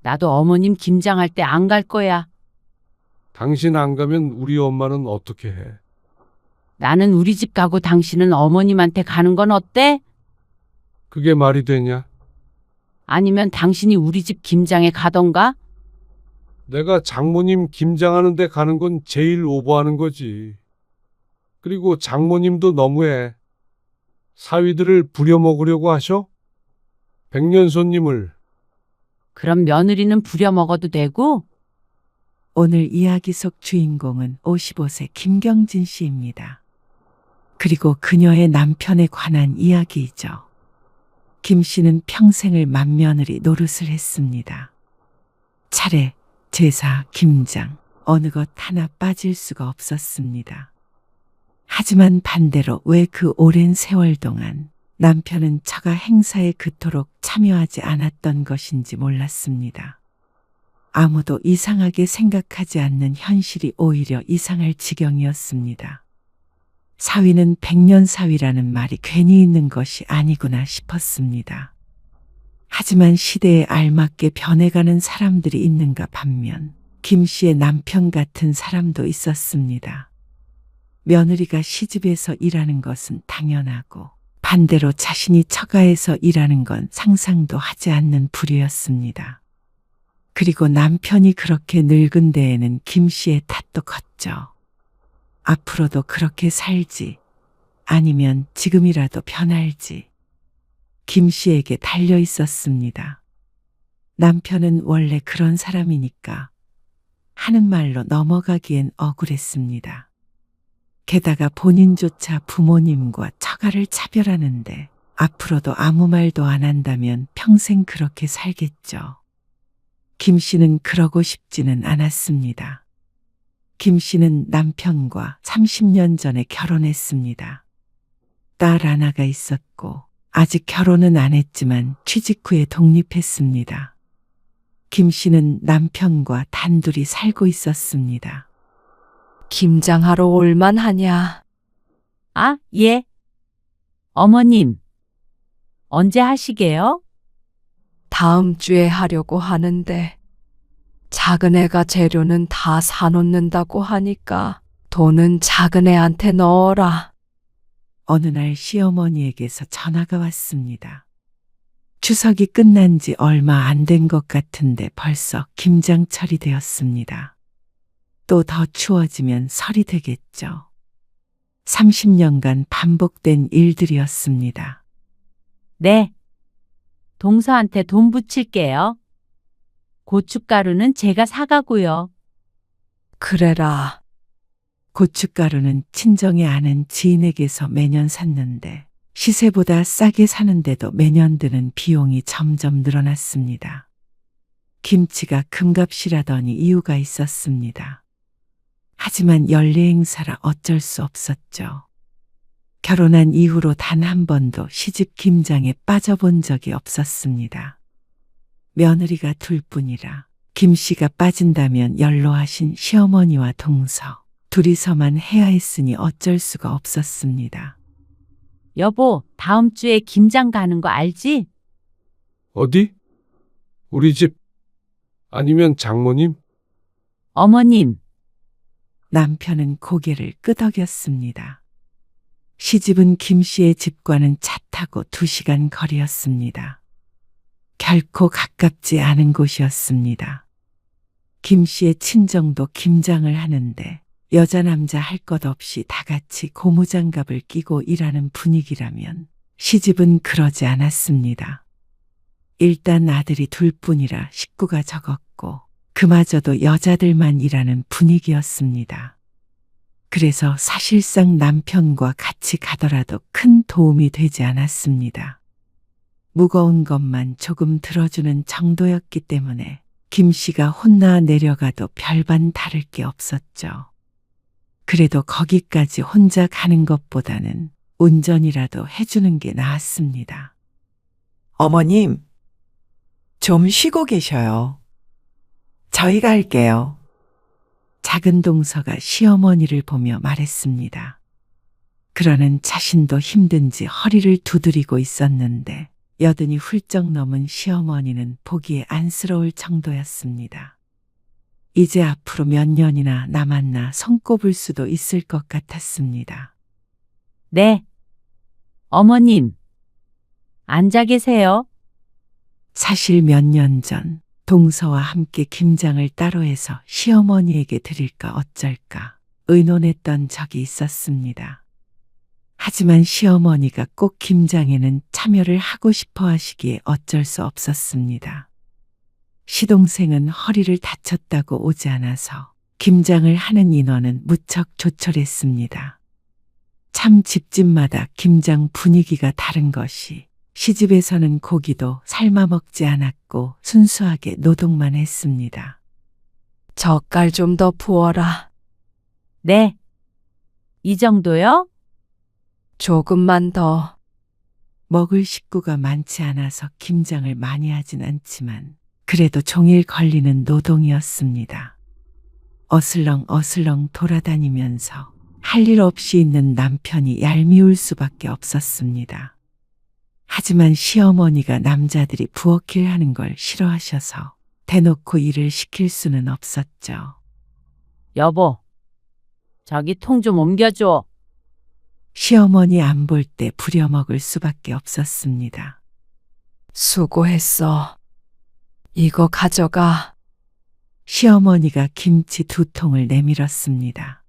나도 어머님 김장할 때 안 갈 거야. 당신 안 가면 우리 엄마는 어떻게 해? 나는 우리 집 가고 당신은 어머님한테 가는 건 어때? 그게 말이 되냐? 아니면 당신이 우리 집 김장에 가던가? 내가 장모님 김장하는 데 가는 건 제일 오버하는 거지. 그리고 장모님도 너무해. 사위들을 부려먹으려고 하셔? 백년 손님을. 그럼 며느리는 부려 먹어도 되고? 오늘 이야기 속 주인공은 55세 김경진 씨입니다. 그리고 그녀의 남편에 관한 이야기이죠. 김 씨는 평생을 맏며느리 노릇을 했습니다. 차례, 제사, 김장, 어느 것 하나 빠질 수가 없었습니다. 하지만 반대로 왜 그 오랜 세월 동안 남편은 처가 행사에 그토록 참여하지 않았던 것인지 몰랐습니다. 아무도 이상하게 생각하지 않는 현실이 오히려 이상할 지경이었습니다. 사위는 백년사위라는 말이 괜히 있는 것이 아니구나 싶었습니다. 하지만 시대에 알맞게 변해가는 사람들이 있는가 반면 김 씨의 남편 같은 사람도 있었습니다. 며느리가 시집에서 일하는 것은 당연하고 반대로 자신이 처가에서 일하는 건 상상도 하지 않는 부류였습니다. 그리고 남편이 그렇게 늙은 데에는 김 씨의 탓도 컸죠. 앞으로도 그렇게 살지, 아니면 지금이라도 변할지. 김 씨에게 달려 있었습니다. 남편은 원래 그런 사람이니까 하는 말로 넘어가기엔 억울했습니다. 게다가 본인조차 부모님과 처가를 차별하는데 앞으로도 아무 말도 안 한다면 평생 그렇게 살겠죠. 김 씨는 그러고 싶지는 않았습니다. 김 씨는 남편과 30년 전에 결혼했습니다. 딸 하나가 있었고 아직 결혼은 안 했지만 취직 후에 독립했습니다. 김 씨는 남편과 단둘이 살고 있었습니다. 김장하러 올만하냐? 아, 예. 어머님, 언제 하시게요? 다음 주에 하려고 하는데 작은 애가 재료는 다 사놓는다고 하니까 돈은 작은 애한테 넣어라. 어느 날 시어머니에게서 전화가 왔습니다. 추석이 끝난 지 얼마 안 된 것 같은데 벌써 김장철이 되었습니다. 또 더 추워지면 설이 되겠죠. 30년간 반복된 일들이었습니다. 네. 동서한테 돈 붙일게요. 고춧가루는 제가 사가고요. 그래라. 고춧가루는 친정에 아는 지인에게서 매년 샀는데 시세보다 싸게 사는데도 매년 드는 비용이 점점 늘어났습니다. 김치가 금값이라더니 이유가 있었습니다. 하지만 연례 행사라 어쩔 수 없었죠. 결혼한 이후로 단 한 번도 시집 김장에 빠져본 적이 없었습니다. 며느리가 둘뿐이라 김 씨가 빠진다면 연로하신 시어머니와 동서 둘이서만 해야 했으니 어쩔 수가 없었습니다. 여보, 다음 주에 김장 가는 거 알지? 어디? 우리 집? 아니면 장모님? 어머님, 남편은 고개를 끄덕였습니다. 시집은 김 씨의 집과는 차 타고 2시간 거리였습니다. 결코 가깝지 않은 곳이었습니다. 김 씨의 친정도 김장을 하는데 여자 남자 할 것 없이 다 같이 고무장갑을 끼고 일하는 분위기라면 시집은 그러지 않았습니다. 일단 아들이 둘뿐이라 식구가 적었고 그마저도 여자들만 일하는 분위기였습니다. 그래서 사실상 남편과 같이 가더라도 큰 도움이 되지 않았습니다. 무거운 것만 조금 들어주는 정도였기 때문에 김 씨가 혼나 내려가도 별반 다를 게 없었죠. 그래도 거기까지 혼자 가는 것보다는 운전이라도 해주는 게 나았습니다. 어머님, 좀 쉬고 계셔요. 저희가 할게요. 작은 동서가 시어머니를 보며 말했습니다. 그러는 자신도 힘든지 허리를 두드리고 있었는데 여든이 훌쩍 넘은 시어머니는 보기에 안쓰러울 정도였습니다. 이제 앞으로 몇 년이나 남았나 손꼽을 수도 있을 것 같았습니다. 네. 어머님. 앉아 계세요. 사실 몇 년 전 동서와 함께 김장을 따로 해서 시어머니에게 드릴까 어쩔까 의논했던 적이 있었습니다. 하지만 시어머니가 꼭 김장에는 참여를 하고 싶어 하시기에 어쩔 수 없었습니다. 시동생은 허리를 다쳤다고 오지 않아서 김장을 하는 인원은 무척 조촐했습니다. 참 집집마다 김장 분위기가 다른 것이 시집에서는 고기도 삶아 먹지 않았고 순수하게 노동만 했습니다. 젓갈 좀 더 부어라. 네. 이 정도요? 조금만 더. 먹을 식구가 많지 않아서 김장을 많이 하진 않지만 그래도 종일 걸리는 노동이었습니다. 어슬렁 돌아다니면서 할 일 없이 있는 남편이 얄미울 수밖에 없었습니다. 하지만 시어머니가 남자들이 부엌일 하는 걸 싫어하셔서 대놓고 일을 시킬 수는 없었죠. 여보. 저기 통 좀 옮겨줘. 시어머니 안 볼 때 부려먹을 수밖에 없었습니다. 수고했어. 이거 가져가. 시어머니가 김치 2통을 내밀었습니다.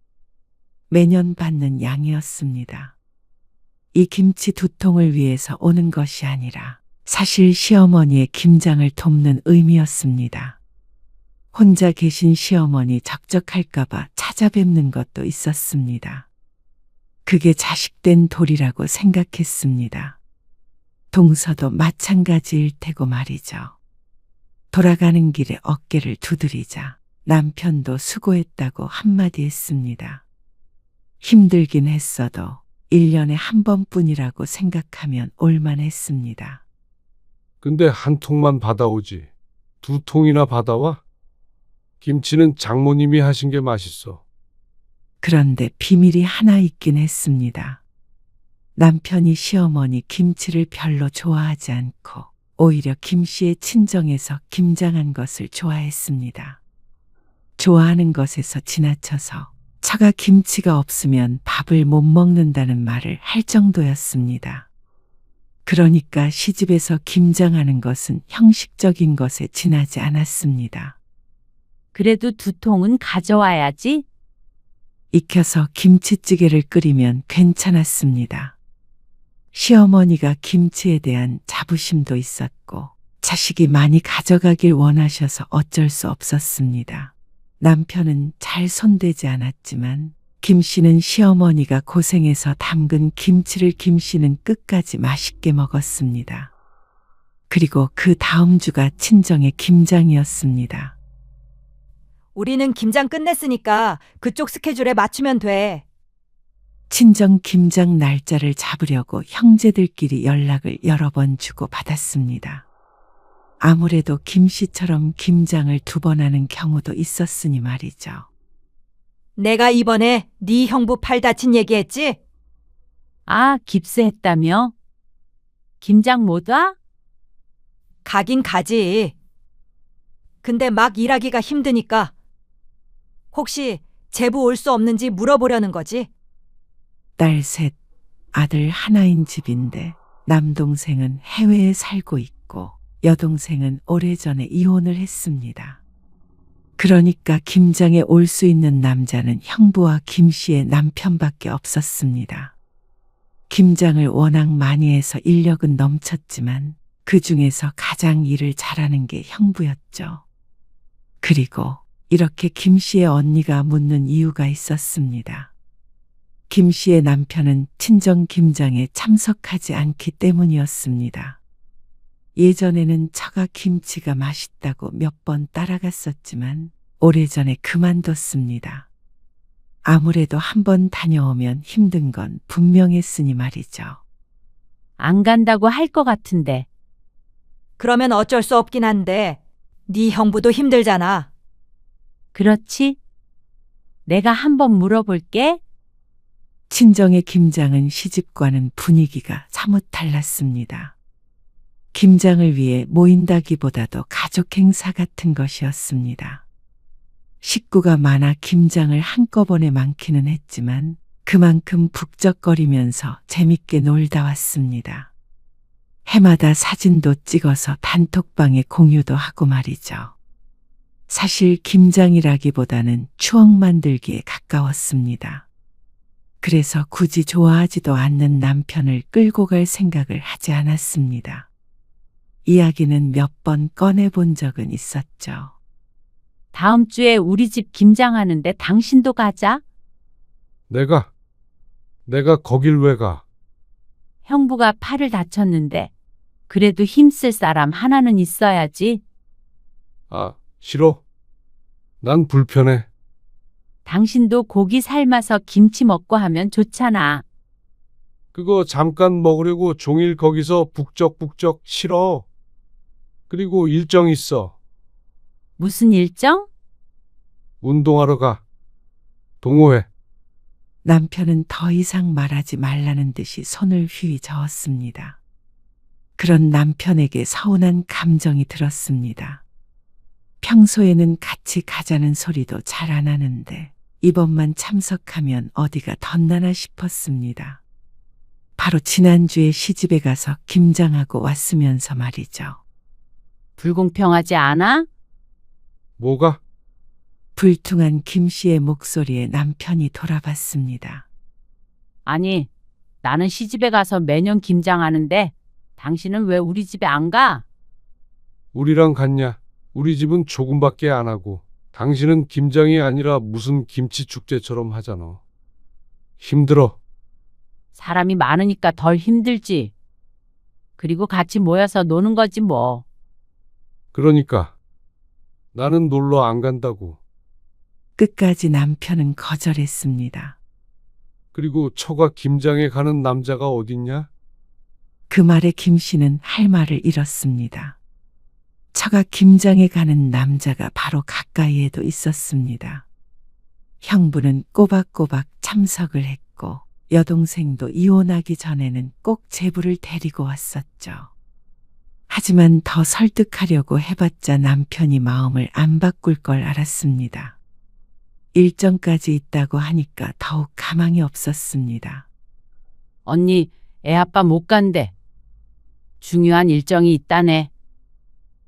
매년 받는 양이었습니다. 이 김치 2통을 위해서 오는 것이 아니라 사실 시어머니의 김장을 돕는 의미였습니다. 혼자 계신 시어머니 적적할까봐 찾아뵙는 것도 있었습니다. 그게 자식된 도리라고 생각했습니다. 동서도 마찬가지일 테고 말이죠. 돌아가는 길에 어깨를 두드리자 남편도 수고했다고 한마디 했습니다. 힘들긴 했어도 1년에 한 번뿐이라고 생각하면 올만했습니다. 근데 한 통만 받아오지. 2통이나 받아와? 김치는 장모님이 하신 게 맛있어. 그런데 비밀이 하나 있긴 했습니다. 남편이 시어머니 김치를 별로 좋아하지 않고 오히려 김씨의 친정에서 김장한 것을 좋아했습니다. 좋아하는 것에서 지나쳐서 처가 김치가 없으면 밥을 못 먹는다는 말을 할 정도였습니다. 그러니까 시집에서 김장하는 것은 형식적인 것에 지나지 않았습니다. 그래도 2통은 가져와야지. 익혀서 김치찌개를 끓이면 괜찮았습니다. 시어머니가 김치에 대한 자부심도 있었고 자식이 많이 가져가길 원하셔서 어쩔 수 없었습니다. 남편은 잘 손대지 않았지만 김씨는 시어머니가 고생해서 담근 김치를 김씨는 끝까지 맛있게 먹었습니다. 그리고 그 다음 주가 친정의 김장이었습니다. 우리는 김장 끝냈으니까 그쪽 스케줄에 맞추면 돼. 친정 김장 날짜를 잡으려고 형제들끼리 연락을 여러 번 주고 받았습니다. 아무래도 김씨처럼 김장을 2번 하는 경우도 있었으니 말이죠. 내가 이번에 네 형부 팔 다친 얘기했지? 아, 깁스했다며? 김장 못 와? 가긴 가지. 근데 막 일하기가 힘드니까 혹시 제부 올 수 없는지 물어보려는 거지? 딸 셋, 아들 하나인 집인데 남동생은 해외에 살고 있고 여동생은 오래전에 이혼을 했습니다. 그러니까 김장에 올 수 있는 남자는 형부와 김씨의 남편밖에 없었습니다. 김장을 워낙 많이 해서 인력은 넘쳤지만 그 중에서 가장 일을 잘하는 게 형부였죠. 그리고 이렇게 김씨의 언니가 묻는 이유가 있었습니다. 김씨의 남편은 친정 김장에 참석하지 않기 때문이었습니다. 예전에는 처가 김치가 맛있다고 몇 번 따라갔었지만 오래전에 그만뒀습니다. 아무래도 한 번 다녀오면 힘든 건 분명했으니 말이죠. 안 간다고 할 것 같은데. 그러면 어쩔 수 없긴 한데 네 형부도 힘들잖아. 그렇지? 내가 한번 물어볼게. 친정의 김장은 시집과는 분위기가 사뭇 달랐습니다. 김장을 위해 모인다기보다도 가족 행사 같은 것이었습니다. 식구가 많아 김장을 한꺼번에 많기는 했지만 그만큼 북적거리면서 재밌게 놀다 왔습니다. 해마다 사진도 찍어서 단톡방에 공유도 하고 말이죠. 사실 김장이라기보다는 추억 만들기에 가까웠습니다. 그래서 굳이 좋아하지도 않는 남편을 끌고 갈 생각을 하지 않았습니다. 이야기는 몇 번 꺼내본 적은 있었죠. 다음 주에 우리 집 김장하는데 당신도 가자. 내가 거길 왜 가? 형부가 팔을 다쳤는데 그래도 힘쓸 사람 하나는 있어야지. 아, 싫어. 난 불편해. 당신도 고기 삶아서 김치 먹고 하면 좋잖아. 그거 잠깐 먹으려고 종일 거기서 북적북적 싫어. 그리고 일정 있어. 무슨 일정? 운동하러 가. 동호회. 남편은 더 이상 말하지 말라는 듯이 손을 휘 저었습니다. 그런 남편에게 서운한 감정이 들었습니다. 평소에는 같이 가자는 소리도 잘 안 하는데 이번만 참석하면 어디가 덧나나 싶었습니다. 바로 지난주에 시집에 가서 김장하고 왔으면서 말이죠. 불공평하지 않아? 뭐가? 불퉁한 김 씨의 목소리에 남편이 돌아봤습니다. 아니, 나는 시집에 가서 매년 김장하는데 당신은 왜 우리 집에 안 가? 우리랑 같냐? 우리 집은 조금밖에 안 하고 당신은 김장이 아니라 무슨 김치 축제처럼 하잖아. 힘들어. 사람이 많으니까 덜 힘들지. 그리고 같이 모여서 노는 거지 뭐. 그러니까 나는 놀러 안 간다고. 끝까지 남편은 거절했습니다. 그리고 처가 김장에 가는 남자가 어딨냐? 그 말에 김 씨는 할 말을 잃었습니다. 처가 김장에 가는 남자가 바로 가까이에도 있었습니다. 형부는 꼬박꼬박 참석을 했고 여동생도 이혼하기 전에는 꼭 제부를 데리고 왔었죠. 하지만 더 설득하려고 해봤자 남편이 마음을 안 바꿀 걸 알았습니다. 일정까지 있다고 하니까 더욱 가망이 없었습니다. 언니, 애 아빠 못 간대. 중요한 일정이 있다네.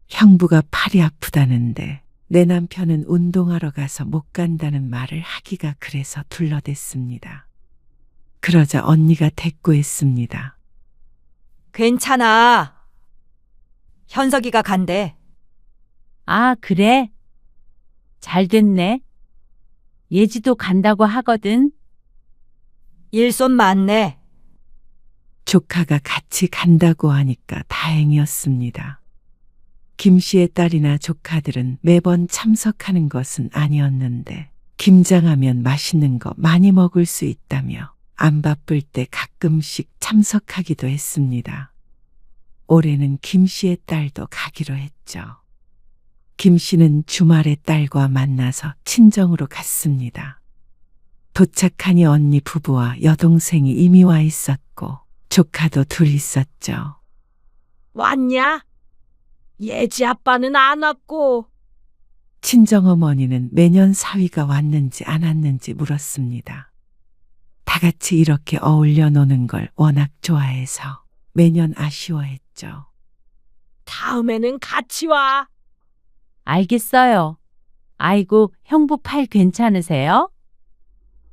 형부가 팔이 아프다는데 내 남편은 운동하러 가서 못 간다는 말을 하기가 그래서 둘러댔습니다. 그러자 언니가 대꾸했습니다. 괜찮아. 현석이가 간대. 아, 그래? 잘 됐네. 예지도 간다고 하거든. 일손 많네. 조카가 같이 간다고 하니까 다행이었습니다. 김 씨의 딸이나 조카들은 매번 참석하는 것은 아니었는데 김장하면 맛있는 거 많이 먹을 수 있다며 안 바쁠 때 가끔씩 참석하기도 했습니다. 올해는 김 씨의 딸도 가기로 했죠. 김 씨는 주말에 딸과 만나서 친정으로 갔습니다. 도착하니 언니 부부와 여동생이 이미 와 있었고 조카도 둘 있었죠. 왔냐? 예지 아빠는 안 왔고. 친정어머니는 매년 사위가 왔는지 안 왔는지 물었습니다. 다 같이 이렇게 어울려 노는 걸 워낙 좋아해서 매년 아쉬워했죠. 다음에는 같이 와. 알겠어요. 아이고, 형부 팔 괜찮으세요?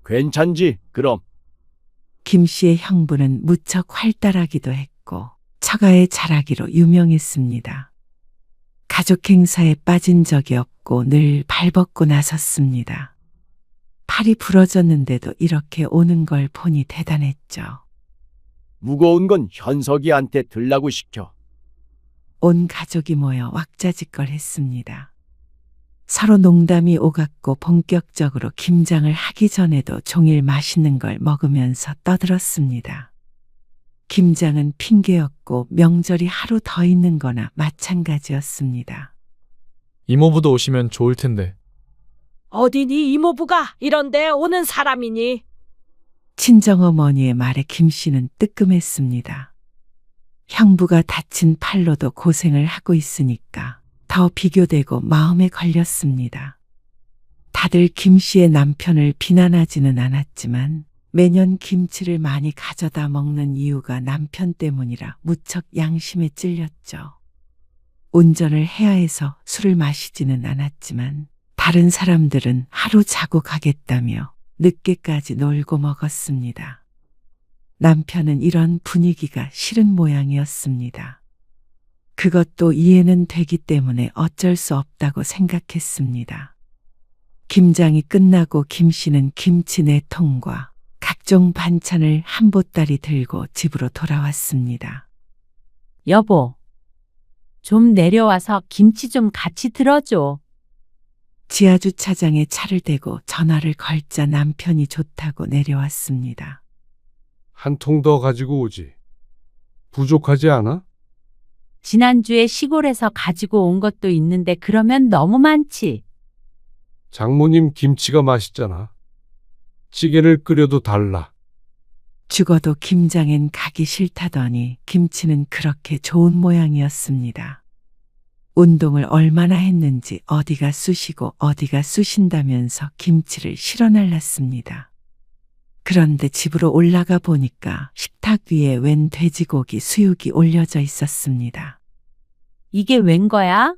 괜찮지, 그럼. 김 씨의 형부는 무척 활달하기도 했고 처가의 잘하기로 유명했습니다. 가족 행사에 빠진 적이 없고 늘 발벗고 나섰습니다. 팔이 부러졌는데도 이렇게 오는 걸 보니 대단했죠. 무거운 건 현석이한테 들라고 시켜. 온 가족이 모여 왁자지껄했습니다. 서로 농담이 오갔고 본격적으로 김장을 하기 전에도 종일 맛있는 걸 먹으면서 떠들었습니다. 김장은 핑계였고 명절이 하루 더 있는 거나 마찬가지였습니다. 이모부도 오시면 좋을 텐데. 어디 네 이모부가 이런데 오는 사람이니? 친정어머니의 말에 김 씨는 뜨끔했습니다. 형부가 다친 팔로도 고생을 하고 있으니까 더 비교되고 마음에 걸렸습니다. 다들 김 씨의 남편을 비난하지는 않았지만 매년 김치를 많이 가져다 먹는 이유가 남편 때문이라 무척 양심에 찔렸죠. 운전을 해야 해서 술을 마시지는 않았지만 다른 사람들은 하루 자고 가겠다며 늦게까지 놀고 먹었습니다. 남편은 이런 분위기가 싫은 모양이었습니다. 그것도 이해는 되기 때문에 어쩔 수 없다고 생각했습니다. 김장이 끝나고 김 씨는 김치 4통과 각종 반찬을 한 보따리 들고 집으로 돌아왔습니다. 여보, 좀 내려와서 김치 좀 같이 들어줘. 지하주차장에 차를 대고 전화를 걸자 남편이 좋다고 내려왔습니다. 한 통 더 가지고 오지. 부족하지 않아? 지난주에 시골에서 가지고 온 것도 있는데 그러면 너무 많지. 장모님 김치가 맛있잖아. 찌개를 끓여도 달라. 죽어도 김장엔 가기 싫다더니 김치는 그렇게 좋은 모양이었습니다. 운동을 얼마나 했는지 어디가 쑤시고 어디가 쑤신다면서 김치를 실어날랐습니다. 그런데 집으로 올라가 보니까 식탁 위에 웬 돼지고기 수육이 올려져 있었습니다. 이게 웬 거야?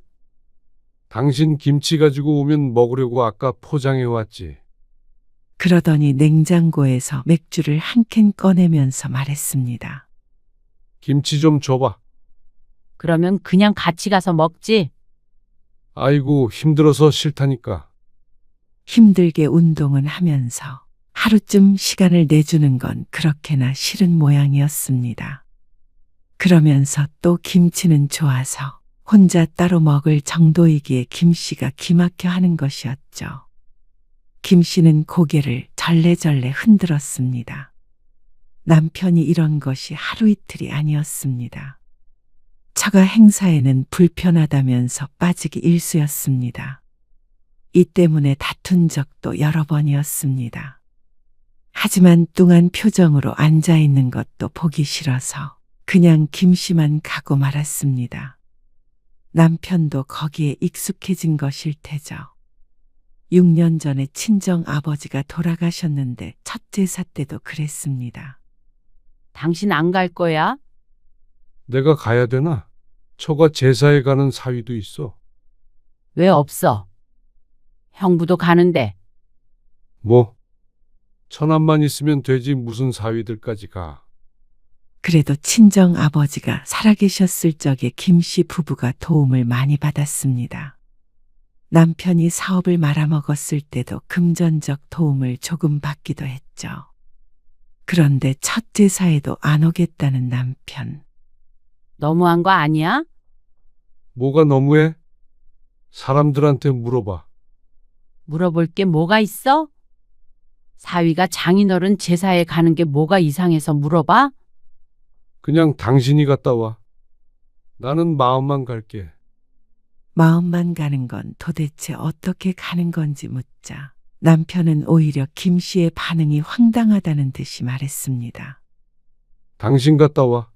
당신 김치 가지고 오면 먹으려고 아까 포장해 왔지. 그러더니 냉장고에서 맥주를 한 캔 꺼내면서 말했습니다. 김치 좀 줘봐. 그러면 그냥 같이 가서 먹지. 아이고 힘들어서 싫다니까. 힘들게 운동은 하면서 하루쯤 시간을 내주는 건 그렇게나 싫은 모양이었습니다. 그러면서 또 김치는 좋아서 혼자 따로 먹을 정도이기에 김 씨가 기막혀 하는 것이었죠. 김 씨는 고개를 절레절레 흔들었습니다. 남편이 이런 것이 하루 이틀이 아니었습니다. 처가 행사에는 불편하다면서 빠지기 일쑤였습니다. 이 때문에 다툰 적도 여러 번이었습니다. 하지만 뚱한 표정으로 앉아 있는 것도 보기 싫어서 그냥 김 씨만 가고 말았습니다. 남편도 거기에 익숙해진 것일 테죠. 6년 전에 친정 아버지가 돌아가셨는데 첫 제사 때도 그랬습니다. 당신 안 갈 거야? 내가 가야 되나? 처가 제사에 가는 사위도 있어. 왜 없어? 형부도 가는데. 뭐? 처남만 있으면 되지 무슨 사위들까지 가. 그래도 친정 아버지가 살아계셨을 적에 김 씨 부부가 도움을 많이 받았습니다. 남편이 사업을 말아먹었을 때도 금전적 도움을 조금 받기도 했죠. 그런데 첫 제사에도 안 오겠다는 남편. 너무한 거 아니야? 뭐가 너무해? 사람들한테 물어봐. 물어볼 게 뭐가 있어? 사위가 장인어른 제사에 가는 게 뭐가 이상해서 물어봐? 그냥 당신이 갔다 와. 나는 마음만 갈게. 마음만 가는 건 도대체 어떻게 가는 건지 묻자 남편은 오히려 김 씨의 반응이 황당하다는 듯이 말했습니다. 당신 갔다 와.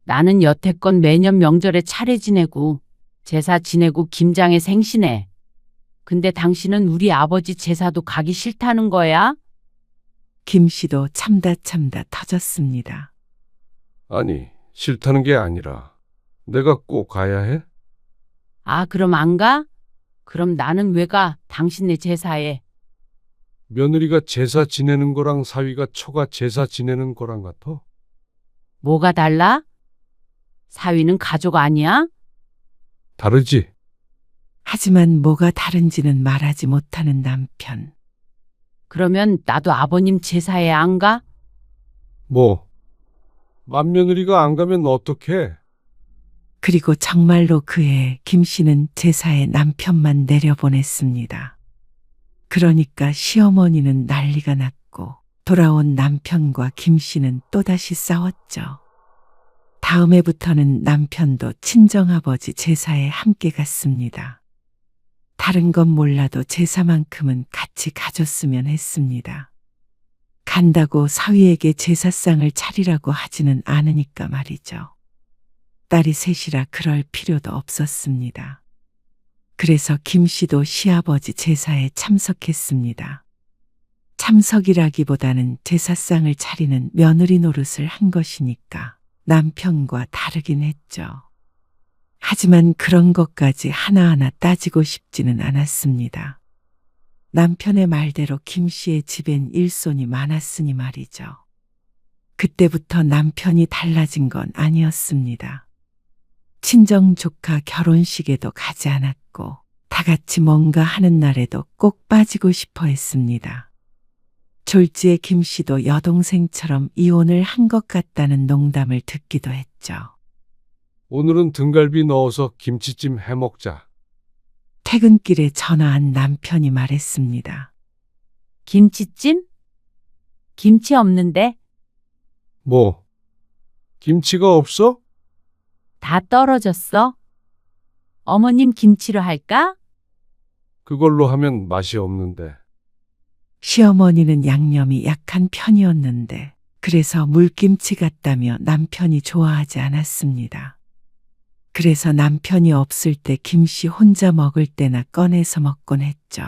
나는 여태껏 매년 명절에 차례 지내고 제사 지내고 김장에 생신해. 근데 당신은 우리 아버지 제사도 가기 싫다는 거야? 김 씨도 참다 터졌습니다. 아니, 싫다는 게 아니라 내가 꼭 가야 해? 아, 그럼 안 가? 그럼 나는 왜 가? 당신네 제사에. 며느리가 제사 지내는 거랑 사위가 처가 제사 지내는 거랑 같아? 뭐가 달라? 사위는 가족 아니야? 다르지? 하지만 뭐가 다른지는 말하지 못하는 남편. 그러면 나도 아버님 제사에 안 가? 뭐? 맏며느리가 안 가면 어떡해? 그리고 정말로 그해 김 씨는 제사에 남편만 내려보냈습니다. 그러니까 시어머니는 난리가 났고 돌아온 남편과 김 씨는 또다시 싸웠죠. 다음 해부터는 남편도 친정아버지 제사에 함께 갔습니다. 다른 건 몰라도 제사만큼은 같이 가줬으면 했습니다. 간다고 사위에게 제사상을 차리라고 하지는 않으니까 말이죠. 딸이 셋이라 그럴 필요도 없었습니다. 그래서 김 씨도 시아버지 제사에 참석했습니다. 참석이라기보다는 제사상을 차리는 며느리 노릇을 한 것이니까 남편과 다르긴 했죠. 하지만 그런 것까지 하나하나 따지고 싶지는 않았습니다. 남편의 말대로 김 씨의 집엔 일손이 많았으니 말이죠. 그때부터 남편이 달라진 건 아니었습니다. 친정 조카 결혼식에도 가지 않았고 다 같이 뭔가 하는 날에도 꼭 빠지고 싶어 했습니다. 졸지에 김 씨도 여동생처럼 이혼을 한 것 같다는 농담을 듣기도 했죠. 오늘은 등갈비 넣어서 김치찜 해 먹자. 퇴근길에 전화한 남편이 말했습니다. 김치찜? 김치 없는데? 뭐? 김치가 없어? 다 떨어졌어? 어머님 김치로 할까? 그걸로 하면 맛이 없는데. 시어머니는 양념이 약한 편이었는데 그래서 물김치 같다며 남편이 좋아하지 않았습니다. 그래서 남편이 없을 때 김씨 혼자 먹을 때나 꺼내서 먹곤 했죠.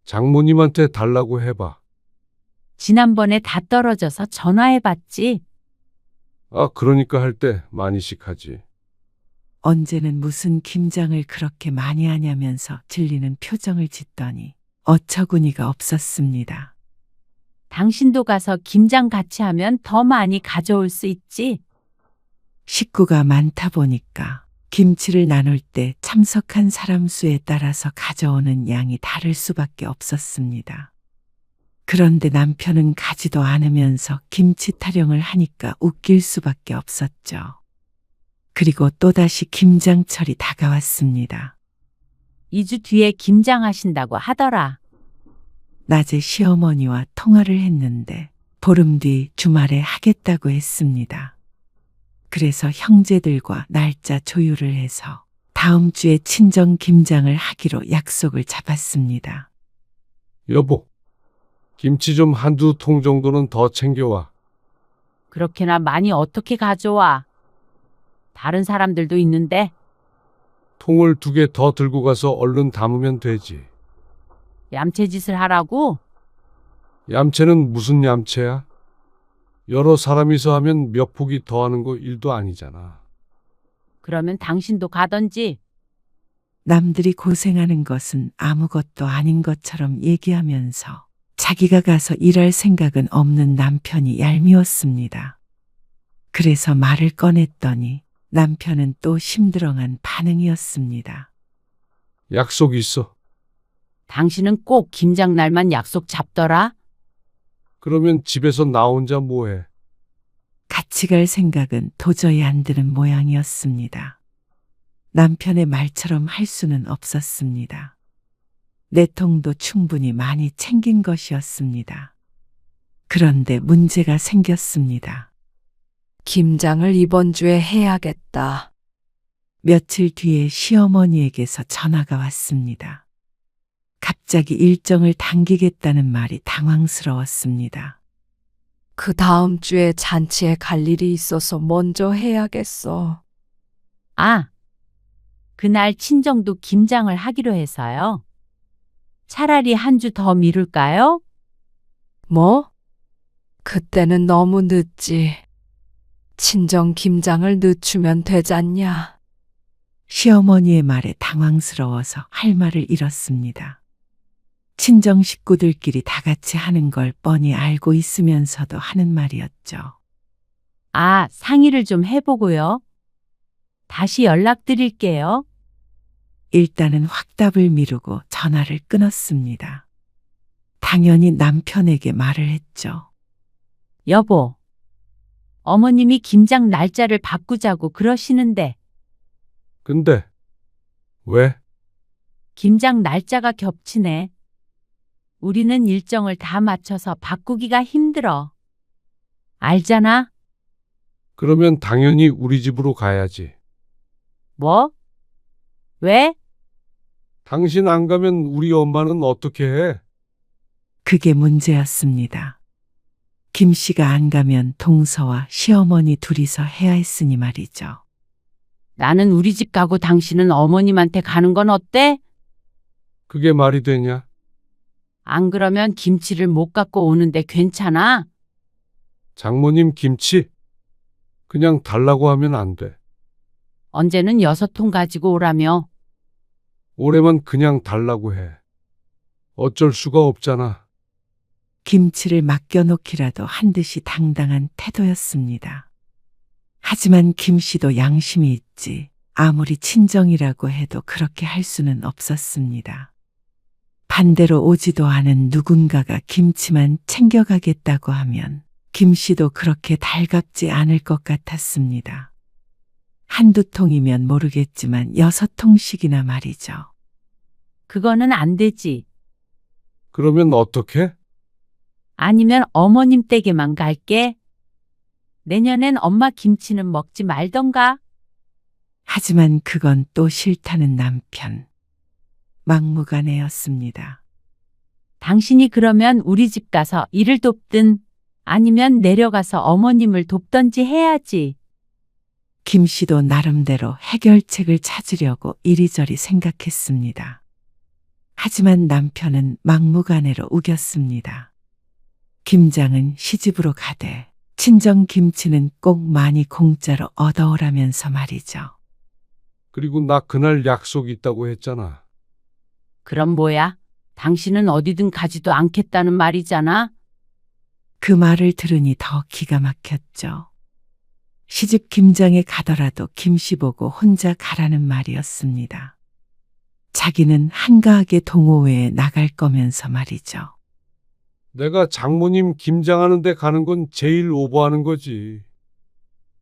장모님한테 달라고 해봐. 지난번에 다 떨어져서 전화해봤지. 아, 그러니까 할 때 많이씩 하지. 언제는 무슨 김장을 그렇게 많이 하냐면서 질리는 표정을 짓더니 어처구니가 없었습니다. 당신도 가서 김장 같이 하면 더 많이 가져올 수 있지. 식구가 많다 보니까 김치를 나눌 때 참석한 사람 수에 따라서 가져오는 양이 다를 수밖에 없었습니다. 그런데 남편은 가지도 않으면서 김치 타령을 하니까 웃길 수밖에 없었죠. 그리고 또다시 김장철이 다가왔습니다. 2주 뒤에 김장하신다고 하더라. 낮에 시어머니와 통화를 했는데 보름 뒤 주말에 하겠다고 했습니다. 그래서 형제들과 날짜 조율을 해서 다음 주에 친정 김장을 하기로 약속을 잡았습니다. 여보, 김치 좀 한두 통 정도는 더 챙겨와. 그렇게나 많이 어떻게 가져와? 다른 사람들도 있는데. 통을 2개 더 들고 가서 얼른 담으면 되지. 얌체짓을 하라고? 얌체는 무슨 얌체야? 여러 사람이서 하면 몇 포기 더 하는 거 일도 아니잖아. 그러면 당신도 가던지. 남들이 고생하는 것은 아무것도 아닌 것처럼 얘기하면서 자기가 가서 일할 생각은 없는 남편이 얄미웠습니다. 그래서 말을 꺼냈더니 남편은 또 심드렁한 반응이었습니다. 약속 있어. 당신은 꼭 김장 날만 약속 잡더라. 그러면 집에서 나 혼자 뭐해? 같이 갈 생각은 도저히 안 드는 모양이었습니다. 남편의 말처럼 할 수는 없었습니다. 내 통도 충분히 많이 챙긴 것이었습니다. 그런데 문제가 생겼습니다. 김장을 이번 주에 해야겠다. 며칠 뒤에 시어머니에게서 전화가 왔습니다. 갑자기 일정을 당기겠다는 말이 당황스러웠습니다. 그 다음 주에 잔치에 갈 일이 있어서 먼저 해야겠어. 아, 그날 친정도 김장을 하기로 해서요. 차라리 한 주 더 미룰까요? 뭐? 그때는 너무 늦지. 친정 김장을 늦추면 되잖냐. 시어머니의 말에 당황스러워서 할 말을 잃었습니다. 친정 식구들끼리 다 같이 하는 걸 뻔히 알고 있으면서도 하는 말이었죠. 아, 상의를 좀 해보고요. 다시 연락드릴게요. 일단은 확답을 미루고 전화를 끊었습니다. 당연히 남편에게 말을 했죠. 여보, 어머님이 김장 날짜를 바꾸자고 그러시는데 근데 왜? 김장 날짜가 겹치네. 우리는 일정을 다 맞춰서 바꾸기가 힘들어. 알잖아? 그러면 당연히 우리 집으로 가야지. 뭐? 왜? 당신 안 가면 우리 엄마는 어떻게 해? 그게 문제였습니다. 김 씨가 안 가면 동서와 시어머니 둘이서 해야 했으니 말이죠. 나는 우리 집 가고 당신은 어머님한테 가는 건 어때? 그게 말이 되냐? 안 그러면 김치를 못 갖고 오는데 괜찮아? 장모님 김치? 그냥 달라고 하면 안 돼. 언제는 6통 가지고 오라며. 올해만 그냥 달라고 해. 어쩔 수가 없잖아. 김치를 맡겨놓기라도 한 듯이 당당한 태도였습니다. 하지만 김 씨도 양심이 있지 아무리 친정이라고 해도 그렇게 할 수는 없었습니다. 반대로 오지도 않은 누군가가 김치만 챙겨가겠다고 하면 김 씨도 그렇게 달갑지 않을 것 같았습니다. 한두 통이면 모르겠지만 6통씩이나 말이죠. 그거는 안 되지. 그러면 어떻게? 아니면 어머님 댁에만 갈게. 내년엔 엄마 김치는 먹지 말던가. 하지만 그건 또 싫다는 남편. 막무가내였습니다. 당신이 그러면 우리 집 가서 일을 돕든 아니면 내려가서 어머님을 돕던지 해야지. 김 씨도 나름대로 해결책을 찾으려고 이리저리 생각했습니다. 하지만 남편은 막무가내로 우겼습니다. 김장은 시집으로 가되 친정 김치는 꼭 많이 공짜로 얻어오라면서 말이죠. 그리고 나 그날 약속 있다고 했잖아. 그럼 뭐야? 당신은 어디든 가지도 않겠다는 말이잖아. 그 말을 들으니 더 기가 막혔죠. 시집 김장에 가더라도 김씨 보고 혼자 가라는 말이었습니다. 자기는 한가하게 동호회에 나갈 거면서 말이죠. 내가 장모님 김장하는 데 가는 건 제일 오버하는 거지.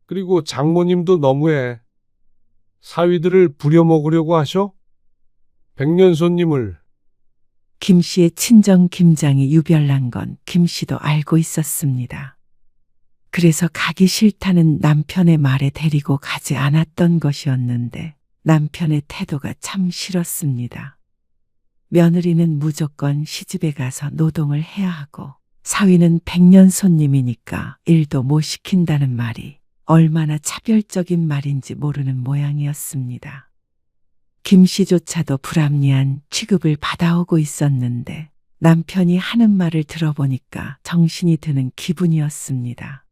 그리고 장모님도 너무해. 사위들을 부려먹으려고 하셔? 백년 손님을. 김 씨의 친정 김장이 유별난 건 김 씨도 알고 있었습니다. 그래서 가기 싫다는 남편의 말에 데리고 가지 않았던 것이었는데 남편의 태도가 참 싫었습니다. 며느리는 무조건 시집에 가서 노동을 해야 하고 사위는 백년 손님이니까 일도 못 시킨다는 말이 얼마나 차별적인 말인지 모르는 모양이었습니다. 김 씨조차도 불합리한 취급을 받아오고 있었는데 남편이 하는 말을 들어보니까 정신이 드는 기분이었습니다.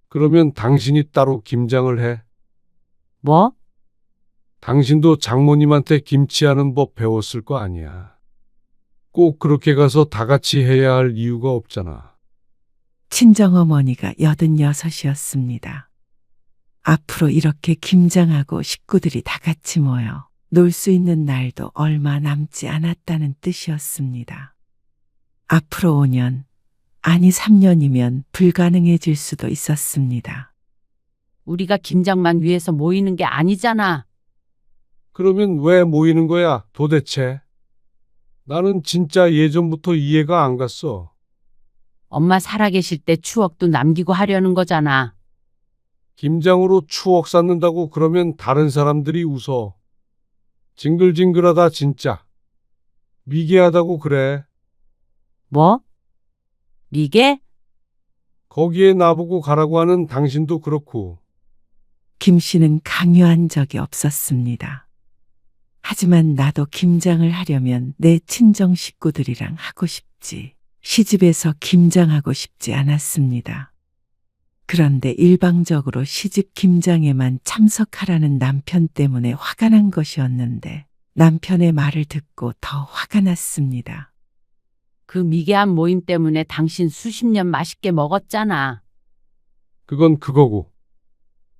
그러면 당신이 따로 김장을 해. 뭐? 당신도 장모님한테 김치하는 법 배웠을 거 아니야. 꼭 그렇게 가서 다 같이 해야 할 이유가 없잖아. 친정어머니가 86이었습니다. 앞으로 이렇게 김장하고 식구들이 다 같이 모여 놀 수 있는 날도 얼마 남지 않았다는 뜻이었습니다. 앞으로 5년, 아니 3년이면 불가능해질 수도 있었습니다. 우리가 김장만 위해서 모이는 게 아니잖아. 그러면 왜 모이는 거야, 도대체? 나는 진짜 예전부터 이해가 안 갔어. 엄마 살아계실 때 추억도 남기고 하려는 거잖아. 김장으로 추억 쌓는다고 그러면 다른 사람들이 웃어. 징글징글하다 진짜. 미개하다고 그래. 뭐? 미개? 거기에 나보고 가라고 하는 당신도 그렇고. 김 씨는 강요한 적이 없었습니다. 하지만 나도 김장을 하려면 내 친정 식구들이랑 하고 싶지. 시집에서 김장하고 싶지 않았습니다. 그런데 일방적으로 시집 김장에만 참석하라는 남편 때문에 화가 난 것이었는데 남편의 말을 듣고 더 화가 났습니다. 그 미개한 모임 때문에 당신 수십 년 맛있게 먹었잖아. 그건 그거고.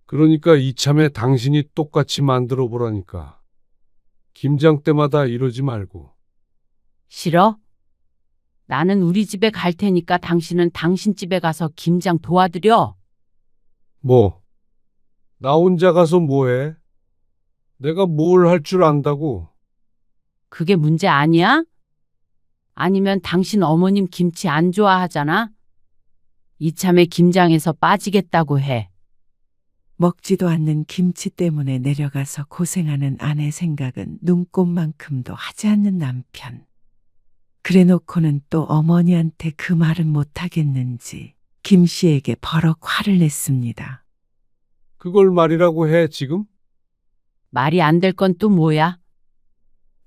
그러니까 이참에 당신이 똑같이 만들어 보라니까. 김장 때마다 이러지 말고. 싫어? 나는 우리 집에 갈 테니까 당신은 당신 집에 가서 김장 도와드려. 뭐? 나 혼자 가서 뭐해? 내가 뭘 할 줄 안다고. 그게 문제 아니야? 아니면 당신 어머님 김치 안 좋아하잖아? 이참에 김장에서 빠지겠다고 해. 먹지도 않는 김치 때문에 내려가서 고생하는 아내 생각은 눈꼽만큼도 하지 않는 남편. 그래놓고는 또 어머니한테 그 말은 못하겠는지 김 씨에게 버럭 화를 냈습니다. 그걸 말이라고 해, 지금? 말이 안 될 건 또 뭐야?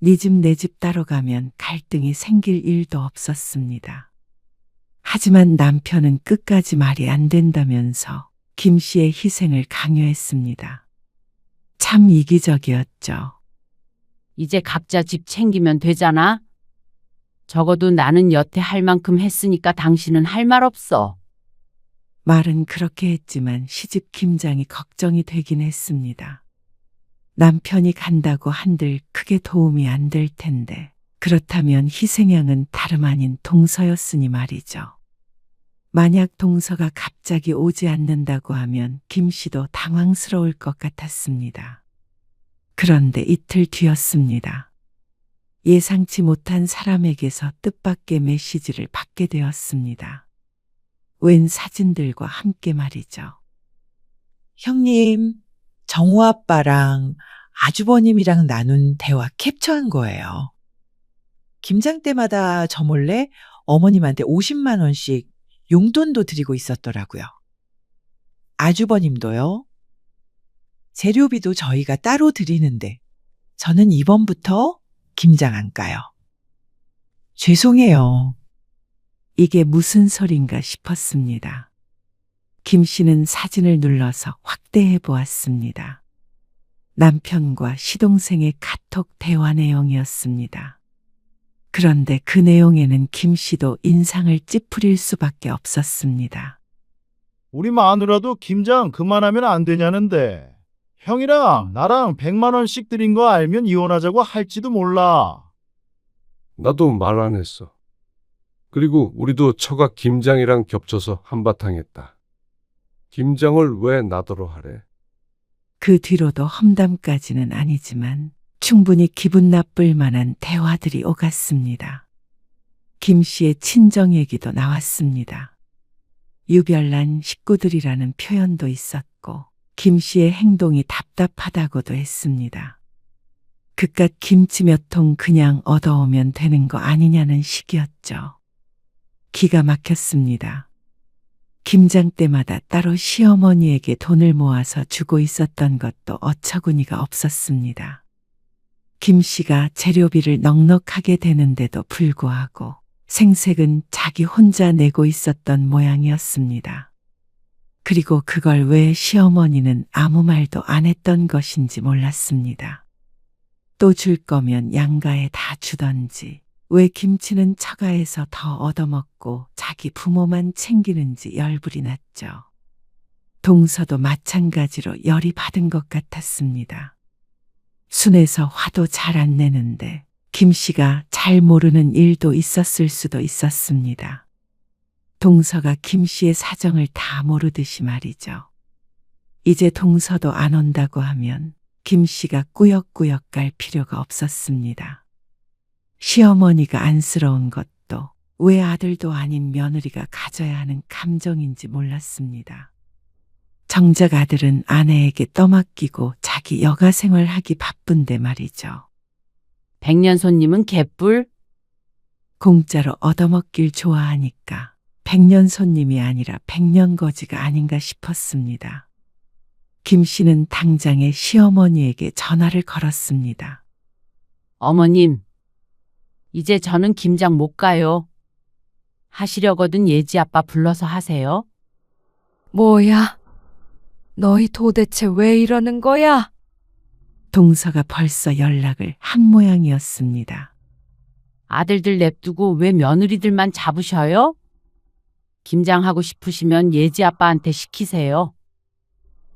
네 집 내 집 따로 가면 갈등이 생길 일도 없었습니다. 하지만 남편은 끝까지 말이 안 된다면서 김 씨의 희생을 강요했습니다. 참 이기적이었죠. 이제 각자 집 챙기면 되잖아? 적어도 나는 여태 할 만큼 했으니까 당신은 할 말 없어. 말은 그렇게 했지만 시집 김장이 걱정이 되긴 했습니다. 남편이 간다고 한들 크게 도움이 안 될 텐데 그렇다면 희생양은 다름 아닌 동서였으니 말이죠. 만약 동서가 갑자기 오지 않는다고 하면 김 씨도 당황스러울 것 같았습니다. 그런데 이틀 뒤였습니다. 예상치 못한 사람에게서 뜻밖의 메시지를 받게 되었습니다. 웬 사진들과 함께 말이죠. 형님, 정호 아빠랑 아주버님이랑 나눈 대화 캡처한 거예요. 김장 때마다 저 몰래 어머님한테 50만 원씩 용돈도 드리고 있었더라고요. 아주버님도요. 재료비도 저희가 따로 드리는데 저는 이번부터 김장 안 까요. 죄송해요. 이게 무슨 소린가 싶었습니다. 김 씨는 사진을 눌러서 확대해 보았습니다. 남편과 시동생의 카톡 대화 내용이었습니다. 그런데 그 내용에는 김 씨도 인상을 찌푸릴 수밖에 없었습니다. 우리 마누라도 김장 그만하면 안 되냐는데 형이랑 나랑 100만 원씩 드린 거 알면 이혼하자고 할지도 몰라. 나도 말 안 했어. 그리고 우리도 처가 김장이랑 겹쳐서 한바탕 했다. 김장을 왜 나더러 하래? 그 뒤로도 험담까지는 아니지만 충분히 기분 나쁠 만한 대화들이 오갔습니다. 김 씨의 친정 얘기도 나왔습니다. 유별난 식구들이라는 표현도 있었고 김 씨의 행동이 답답하다고도 했습니다. 그깟 김치 몇 통 그냥 얻어오면 되는 거 아니냐는 식이었죠. 기가 막혔습니다. 김장 때마다 따로 시어머니에게 돈을 모아서 주고 있었던 것도 어처구니가 없었습니다. 김 씨가 재료비를 넉넉하게 대는데도 불구하고 생색은 자기 혼자 내고 있었던 모양이었습니다. 그리고 그걸 왜 시어머니는 아무 말도 안 했던 것인지 몰랐습니다. 또 줄 거면 양가에 다 주던지 왜 김치는 처가에서 더 얻어먹고 자기 부모만 챙기는지 열불이 났죠. 동서도 마찬가지로 열이 받은 것 같았습니다. 순해서 화도 잘 안 내는데 김 씨가 잘 모르는 일도 있었을 수도 있었습니다. 동서가 김 씨의 사정을 다 모르듯이 말이죠. 이제 동서도 안 온다고 하면 김 씨가 꾸역꾸역 갈 필요가 없었습니다. 시어머니가 안쓰러운 것도 왜 아들도 아닌 며느리가 가져야 하는 감정인지 몰랐습니다. 정작 아들은 아내에게 떠맡기고 자기 여가 생활하기 바쁜데 말이죠. 백년 손님은 개뿔? 공짜로 얻어먹길 좋아하니까 백년 손님이 아니라 백년거지가 아닌가 싶었습니다. 김 씨는 당장에 시어머니에게 전화를 걸었습니다. 어머님, 이제 저는 김장 못 가요. 하시려거든 예지 아빠 불러서 하세요. 뭐야? 너희 도대체 왜 이러는 거야? 동서가 벌써 연락을 한 모양이었습니다. 아들들 냅두고 왜 며느리들만 잡으셔요? 김장하고 싶으시면 예지 아빠한테 시키세요.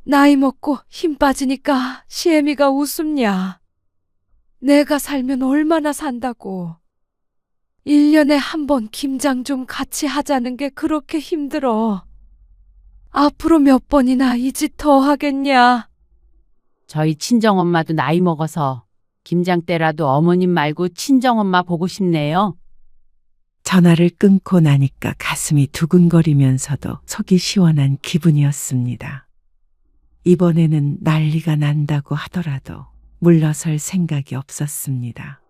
나이 먹고 힘 빠지니까 시애미가 웃음냐. 내가 살면 얼마나 산다고. 1년에 한 번 김장 좀 같이 하자는 게 그렇게 힘들어. 앞으로 몇 번이나 이 짓 더 하겠냐. 저희 친정엄마도 나이 먹어서 김장 때라도 어머님 말고 친정엄마 보고 싶네요. 전화를 끊고 나니까 가슴이 두근거리면서도 속이 시원한 기분이었습니다. 이번에는 난리가 난다고 하더라도 물러설 생각이 없었습니다.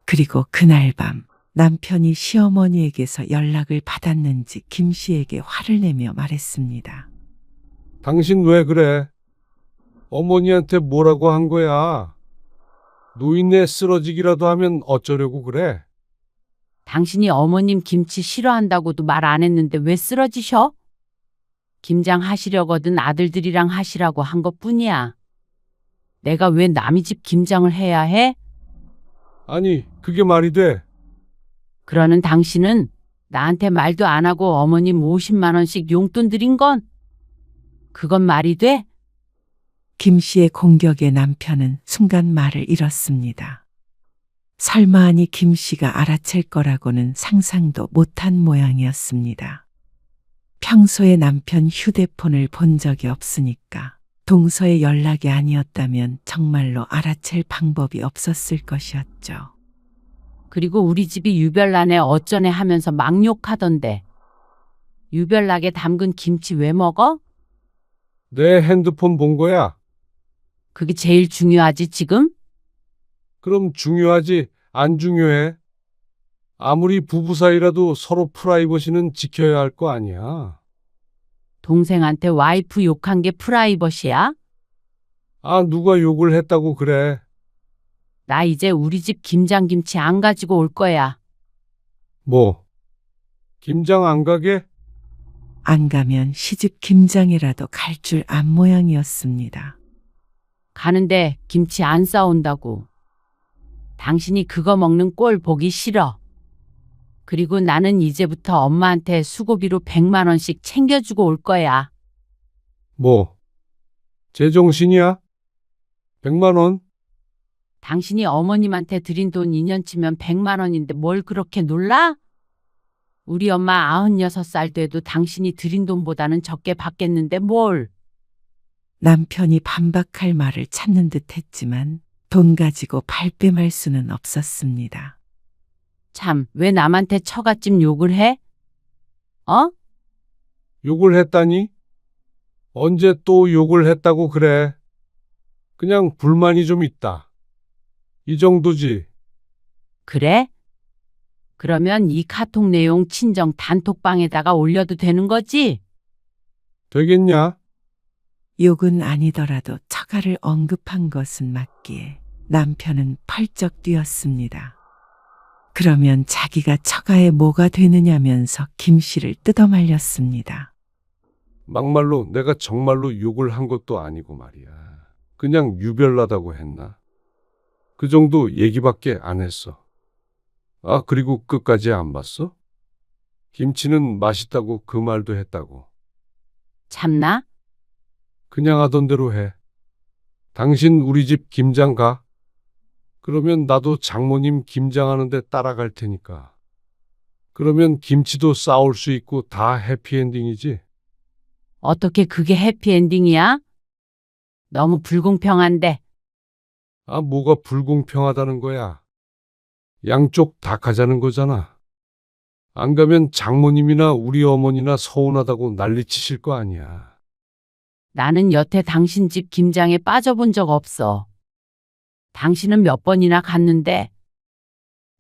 그리고 그날 밤 남편이 시어머니에게서 연락을 받았는지 김 씨에게 화를 내며 말했습니다. 당신 왜 그래? 어머니한테 뭐라고 한 거야? 노인네 쓰러지기라도 하면 어쩌려고 그래? 당신이 어머님 김치 싫어한다고도 말 안 했는데 왜 쓰러지셔? 김장 하시려거든 아들들이랑 하시라고 한 것뿐이야. 내가 왜 남의 집 김장을 해야 해? 아니, 그게 말이 돼. 그러는 당신은 나한테 말도 안 하고 어머님 50만 원씩 용돈 드린 건? 그건 말이 돼? 김 씨의 공격에 남편은 순간 말을 잃었습니다. 설마하니 김 씨가 알아챌 거라고는 상상도 못한 모양이었습니다. 평소에 남편 휴대폰을 본 적이 없으니까 동서의 연락이 아니었다면 정말로 알아챌 방법이 없었을 것이었죠. 그리고 우리 집이 유별나네 어쩌네 하면서 막 욕하던데. 유별나게 담근 김치 왜 먹어? 내 핸드폰 본 거야. 그게 제일 중요하지 지금? 그럼 중요하지, 안 중요해? 아무리 부부 사이라도 서로 프라이버시는 지켜야 할 거 아니야. 동생한테 와이프 욕한 게 프라이버시야? 아, 누가 욕을 했다고 그래. 나 이제 우리 집 김장김치 안 가지고 올 거야. 뭐? 김장 안 가게? 안 가면 시집 김장이라도 갈 줄 안 모양이었습니다. 가는데 김치 안 싸온다고. 당신이 그거 먹는 꼴 보기 싫어. 그리고 나는 이제부터 엄마한테 수고비로 100만 원씩 챙겨주고 올 거야. 뭐? 제정신이야? 100만 원? 당신이 어머님한테 드린 돈 2년치면 100만 원인데 뭘 그렇게 놀라? 우리 엄마 96살 돼도 당신이 드린 돈보다는 적게 받겠는데 뭘. 남편이 반박할 말을 찾는 듯 했지만 돈 가지고 발뺌할 수는 없었습니다. 참, 왜 남한테 처갓집 욕을 해? 어? 욕을 했다니? 언제 또 욕을 했다고 그래? 그냥 불만이 좀 있다. 이 정도지. 그래? 그러면 이 카톡 내용 친정 단톡방에다가 올려도 되는 거지? 되겠냐? 욕은 아니더라도 처가를 언급한 것은 맞기에 남편은 펄쩍 뛰었습니다. 그러면 자기가 처가에 뭐가 되느냐면서 김 씨를 뜯어말렸습니다. 막말로 내가 정말로 욕을 한 것도 아니고 말이야. 그냥 유별나다고 했나? 그 정도 얘기밖에 안 했어. 아, 그리고 끝까지 안 봤어? 김치는 맛있다고 그 말도 했다고. 참나? 그냥 하던 대로 해. 당신 우리 집 김장 가? 그러면 나도 장모님 김장하는데 따라갈 테니까. 그러면 김치도 싸올 수 있고 다 해피엔딩이지? 어떻게 그게 해피엔딩이야? 너무 불공평한데. 아, 뭐가 불공평하다는 거야? 양쪽 다 가자는 거잖아. 안 가면 장모님이나 우리 어머니나 서운하다고 난리치실 거 아니야. 나는 여태 당신 집 김장에 빠져본 적 없어. 당신은 몇 번이나 갔는데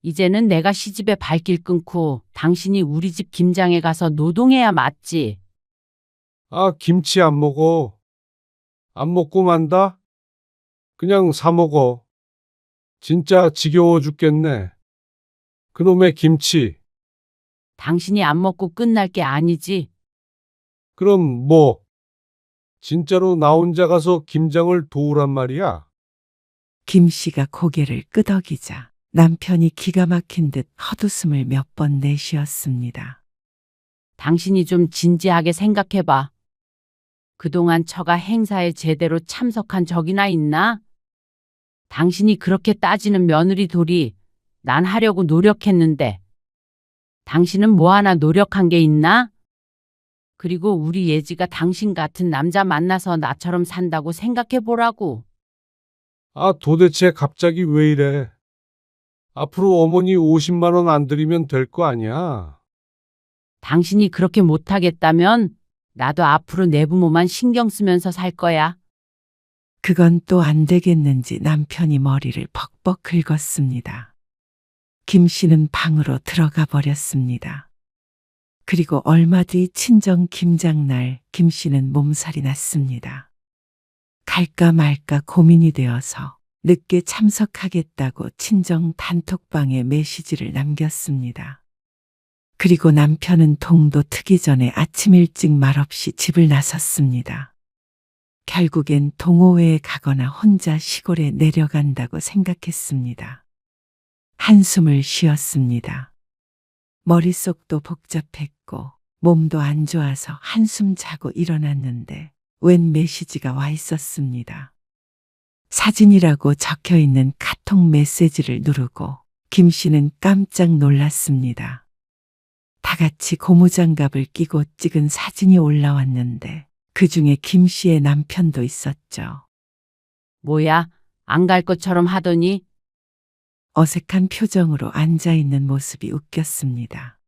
이제는 내가 시집에 발길 끊고 당신이 우리 집 김장에 가서 노동해야 맞지. 아, 김치 안 먹어. 안 먹고 만다? 그냥 사 먹어. 진짜 지겨워 죽겠네. 그놈의 김치. 당신이 안 먹고 끝날 게 아니지. 그럼 뭐? 진짜로 나 혼자 가서 김장을 도우란 말이야? 김 씨가 고개를 끄덕이자 남편이 기가 막힌 듯 헛웃음을 몇 번 내쉬었습니다. 당신이 좀 진지하게 생각해봐. 그동안 처가 행사에 제대로 참석한 적이나 있나? 당신이 그렇게 따지는 며느리 돌이 난 하려고 노력했는데 당신은 뭐 하나 노력한 게 있나? 그리고 우리 예지가 당신 같은 남자 만나서 나처럼 산다고 생각해보라고. 아, 도대체 갑자기 왜 이래? 앞으로 어머니 50만 원 안 드리면 될 거 아니야? 당신이 그렇게 못하겠다면 나도 앞으로 내 부모만 신경 쓰면서 살 거야. 그건 또 안 되겠는지 남편이 머리를 벅벅 긁었습니다. 김 씨는 방으로 들어가 버렸습니다. 그리고 얼마 뒤 친정 김장날 김 씨는 몸살이 났습니다. 갈까 말까 고민이 되어서 늦게 참석하겠다고 친정 단톡방에 메시지를 남겼습니다. 그리고 남편은 동도 트기 전에 아침 일찍 말없이 집을 나섰습니다. 결국엔 동호회에 가거나 혼자 시골에 내려간다고 생각했습니다. 한숨을 쉬었습니다. 머릿속도 복잡했고 몸도 안 좋아서 한숨 자고 일어났는데 웬 메시지가 와 있었습니다. 사진이라고 적혀 있는 카톡 메시지를 누르고 김 씨는 깜짝 놀랐습니다. 다 같이 고무장갑을 끼고 찍은 사진이 올라왔는데 그 중에 김 씨의 남편도 있었죠. 뭐야? 안 갈 것처럼 하더니 어색한 표정으로 앉아있는 모습이 웃겼습니다.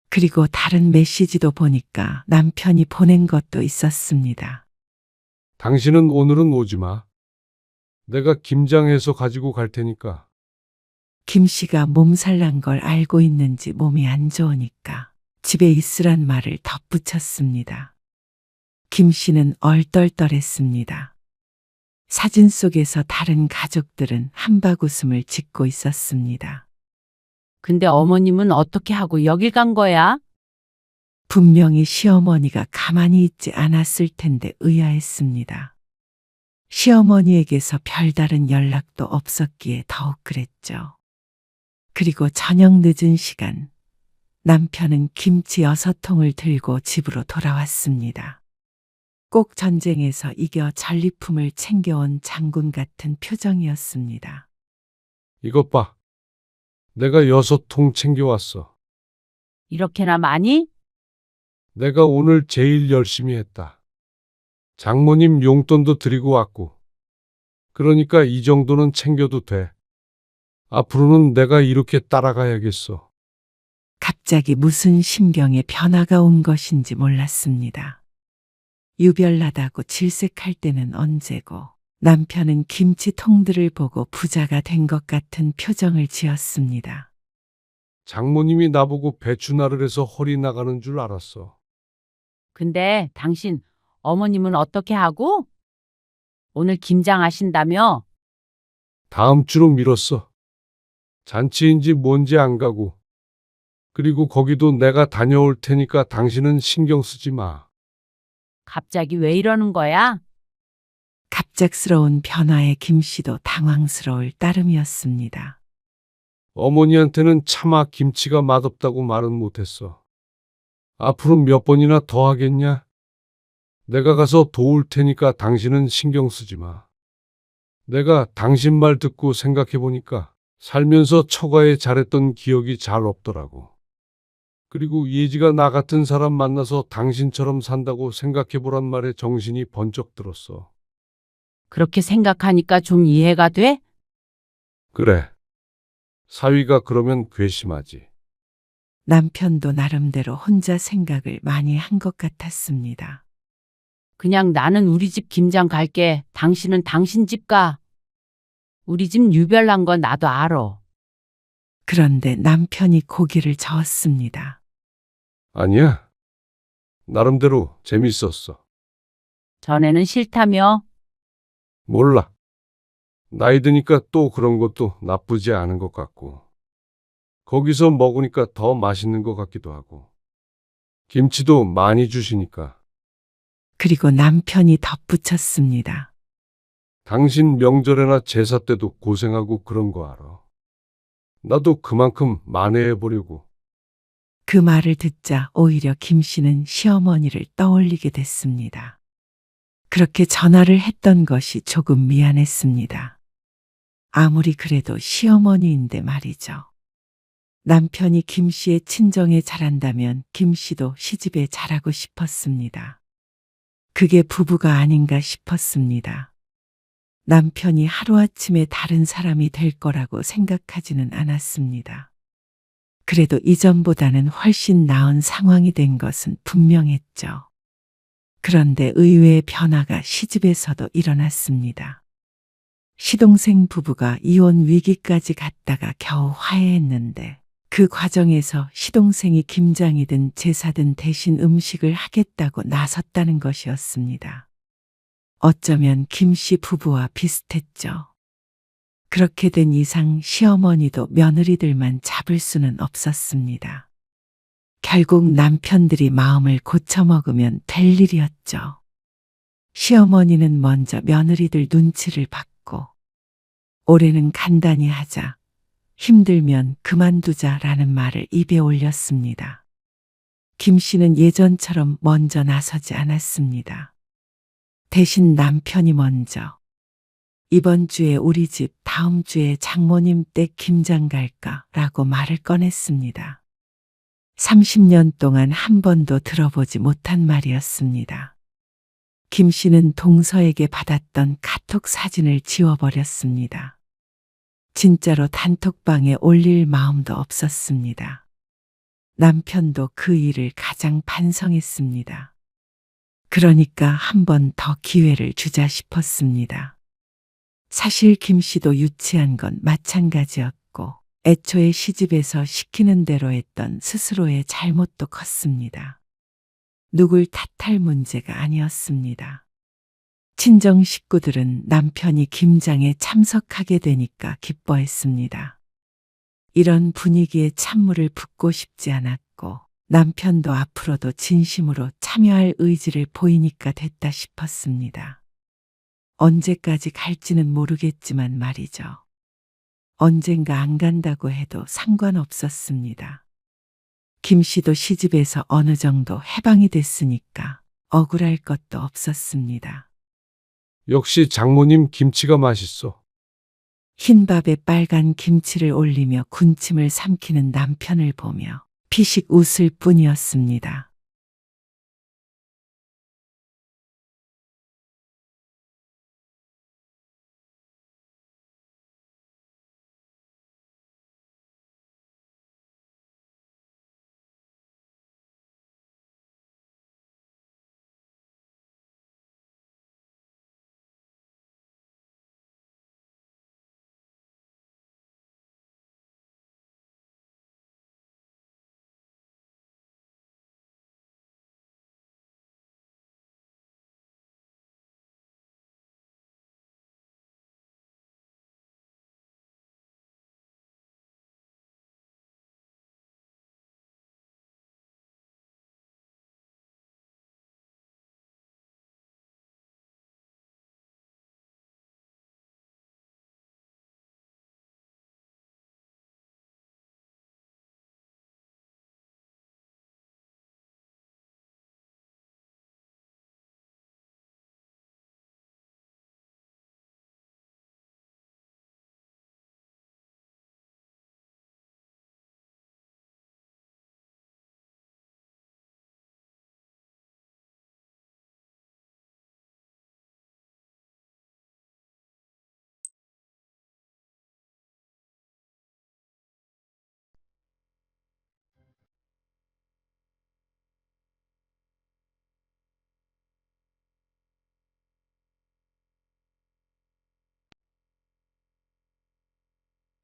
그리고 다른 메시지도 보니까 남편이 보낸 것도 있었습니다. 당신은 오늘은 오지 마. 내가 김장해서 가지고 갈 테니까. 김 씨가 몸살 난 걸 알고 있는지 몸이 안 좋으니까 집에 있으란 말을 덧붙였습니다. 김 씨는 얼떨떨했습니다. 사진 속에서 다른 가족들은 한바구음을 짓고 있었습니다. 근데 어머님은 어떻게 하고 여길 간 거야? 분명히 시어머니가 가만히 있지 않았을 텐데 의아했습니다. 시어머니에게서 별다른 연락도 없었기에 더욱 그랬죠. 그리고 저녁 늦은 시간, 남편은 김치 6통을 들고 집으로 돌아왔습니다. 꼭 전쟁에서 이겨 전리품을 챙겨온 장군 같은 표정이었습니다. 이것 봐. 내가 6통 챙겨왔어. 이렇게나 많이? 내가 오늘 제일 열심히 했다. 장모님 용돈도 드리고 왔고. 그러니까 이 정도는 챙겨도 돼. 앞으로는 내가 이렇게 따라가야겠어. 갑자기 무슨 심경에 변화가 온 것인지 몰랐습니다. 유별나다고 질색할 때는 언제고 남편은 김치통들을 보고 부자가 된 것 같은 표정을 지었습니다. 장모님이 나보고 배추날을 해서 허리 나가는 줄 알았어. 근데 당신 어머님은 어떻게 하고? 오늘 김장하신다며? 다음 주로 미뤘어. 잔치인지 뭔지 안 가고. 그리고 거기도 내가 다녀올 테니까 당신은 신경 쓰지 마. 갑자기 왜 이러는 거야? 갑작스러운 변화에 김 씨도 당황스러울 따름이었습니다. 어머니한테는 차마 김치가 맛없다고 말은 못했어. 앞으로 몇 번이나 더 하겠냐? 내가 가서 도울 테니까 당신은 신경 쓰지 마. 내가 당신 말 듣고 생각해보니까 살면서 처가에 잘했던 기억이 잘 없더라고. 그리고 예지가 나 같은 사람 만나서 당신처럼 산다고 생각해보란 말에 정신이 번쩍 들었어. 그렇게 생각하니까 좀 이해가 돼? 그래. 사위가 그러면 괘씸하지. 남편도 나름대로 혼자 생각을 많이 한 것 같았습니다. 그냥 나는 우리 집 김장 갈게. 당신은 당신 집 가. 우리 집 유별난 건 나도 알아. 그런데 남편이 고개를 저었습니다. 아니야. 나름대로 재밌었어. 전에는 싫다며? 몰라. 나이 드니까 또 그런 것도 나쁘지 않은 것 같고. 거기서 먹으니까 더 맛있는 것 같기도 하고. 김치도 많이 주시니까. 그리고 남편이 덧붙였습니다. 당신 명절에나 제사 때도 고생하고 그런 거 알아. 나도 그만큼 만회해보려고. 그 말을 듣자 오히려 김 씨는 시어머니를 떠올리게 됐습니다. 그렇게 전화를 했던 것이 조금 미안했습니다. 아무리 그래도 시어머니인데 말이죠. 남편이 김 씨의 친정에 잘한다면 김 씨도 시집에 잘하고 싶었습니다. 그게 부부가 아닌가 싶었습니다. 남편이 하루아침에 다른 사람이 될 거라고 생각하지는 않았습니다. 그래도 이전보다는 훨씬 나은 상황이 된 것은 분명했죠. 그런데 의외의 변화가 시집에서도 일어났습니다. 시동생 부부가 이혼 위기까지 갔다가 겨우 화해했는데 그 과정에서 시동생이 김장이든 제사든 대신 음식을 하겠다고 나섰다는 것이었습니다. 어쩌면 김 씨 부부와 비슷했죠. 그렇게 된 이상 시어머니도 며느리들만 잡을 수는 없었습니다. 결국 남편들이 마음을 고쳐먹으면 될 일이었죠. 시어머니는 먼저 며느리들 눈치를 받고 올해는 간단히 하자, 힘들면 그만두자라는 말을 입에 올렸습니다. 김 씨는 예전처럼 먼저 나서지 않았습니다. 대신 남편이 먼저 이번 주에 우리 집, 다음 주에 장모님 댁 김장 갈까라고 말을 꺼냈습니다. 30년 동안 한 번도 들어보지 못한 말이었습니다. 김 씨는 동서에게 받았던 카톡 사진을 지워버렸습니다. 진짜로 단톡방에 올릴 마음도 없었습니다. 남편도 그 일을 가장 반성했습니다. 그러니까 한 번 더 기회를 주자 싶었습니다. 사실 김 씨도 유치한 건 마찬가지였고 애초에 시집에서 시키는 대로 했던 스스로의 잘못도 컸습니다. 누굴 탓할 문제가 아니었습니다. 친정 식구들은 남편이 김장에 참석하게 되니까 기뻐했습니다. 이런 분위기에 찬물을 붓고 싶지 않았고 남편도 앞으로도 진심으로 참여할 의지를 보이니까 됐다 싶었습니다. 언제까지 갈지는 모르겠지만 말이죠. 언젠가 안 간다고 해도 상관없었습니다. 김 씨도 시집에서 어느 정도 해방이 됐으니까 억울할 것도 없었습니다. 역시 장모님 김치가 맛있어. 흰밥에 빨간 김치를 올리며 군침을 삼키는 남편을 보며 피식 웃을 뿐이었습니다.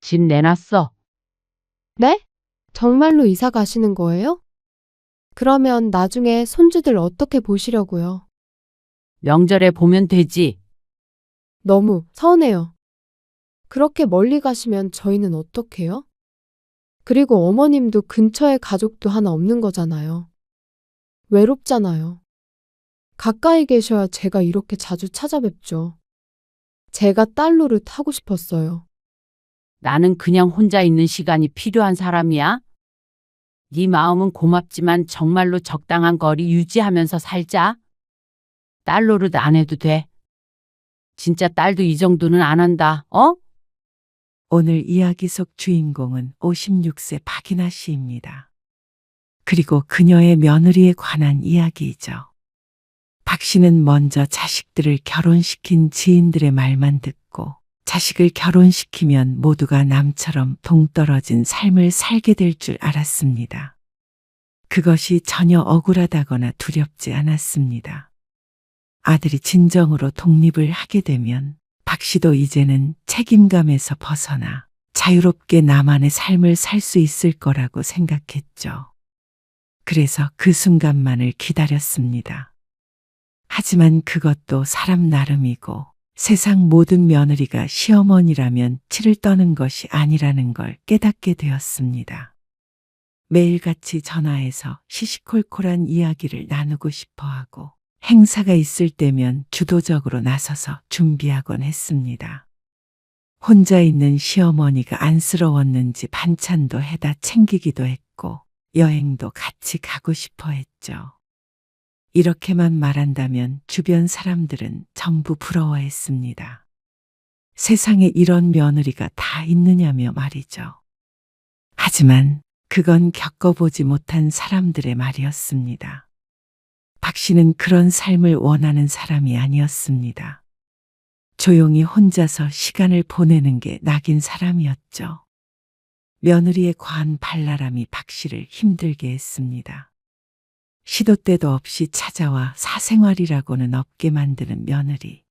집 내놨어. 네? 정말로 이사 가시는 거예요? 그러면 나중에 손주들 어떻게 보시려고요? 명절에 보면 되지. 너무 서운해요. 그렇게 멀리 가시면 저희는 어떡해요? 그리고 어머님도 근처에 가족도 하나 없는 거잖아요. 외롭잖아요. 가까이 계셔야 제가 이렇게 자주 찾아뵙죠. 제가 딸 노릇 하고 싶었어요. 나는 그냥 혼자 있는 시간이 필요한 사람이야. 네 마음은 고맙지만 정말로 적당한 거리 유지하면서 살자. 딸 노릇 안 해도 돼. 진짜 딸도 이 정도는 안 한다. 어? 오늘 이야기 속 주인공은 56세 박인하 씨입니다. 그리고 그녀의 며느리에 관한 이야기이죠. 박 씨는 먼저 자식들을 결혼시킨 지인들의 말만 듣고 자식을 결혼시키면 모두가 남처럼 동떨어진 삶을 살게 될 줄 알았습니다. 그것이 전혀 억울하다거나 두렵지 않았습니다. 아들이 진정으로 독립을 하게 되면 박 씨도 이제는 책임감에서 벗어나 자유롭게 나만의 삶을 살 수 있을 거라고 생각했죠. 그래서 그 순간만을 기다렸습니다. 하지만 그것도 사람 나름이고 세상 모든 며느리가 시어머니라면 치를 떠는 것이 아니라는 걸 깨닫게 되었습니다. 매일같이 전화해서 시시콜콜한 이야기를 나누고 싶어 하고 행사가 있을 때면 주도적으로 나서서 준비하곤 했습니다. 혼자 있는 시어머니가 안쓰러웠는지 반찬도 해다 챙기기도 했고 여행도 같이 가고 싶어 했죠. 이렇게만 말한다면 주변 사람들은 전부 부러워했습니다. 세상에 이런 며느리가 다 있느냐며 말이죠. 하지만 그건 겪어보지 못한 사람들의 말이었습니다. 박 씨는 그런 삶을 원하는 사람이 아니었습니다. 조용히 혼자서 시간을 보내는 게 낙인 사람이었죠. 며느리의 과한 발랄함이 박 씨를 힘들게 했습니다. 시도 때도 없이 찾아와 사생활이라고는 없게 만드는 며느리.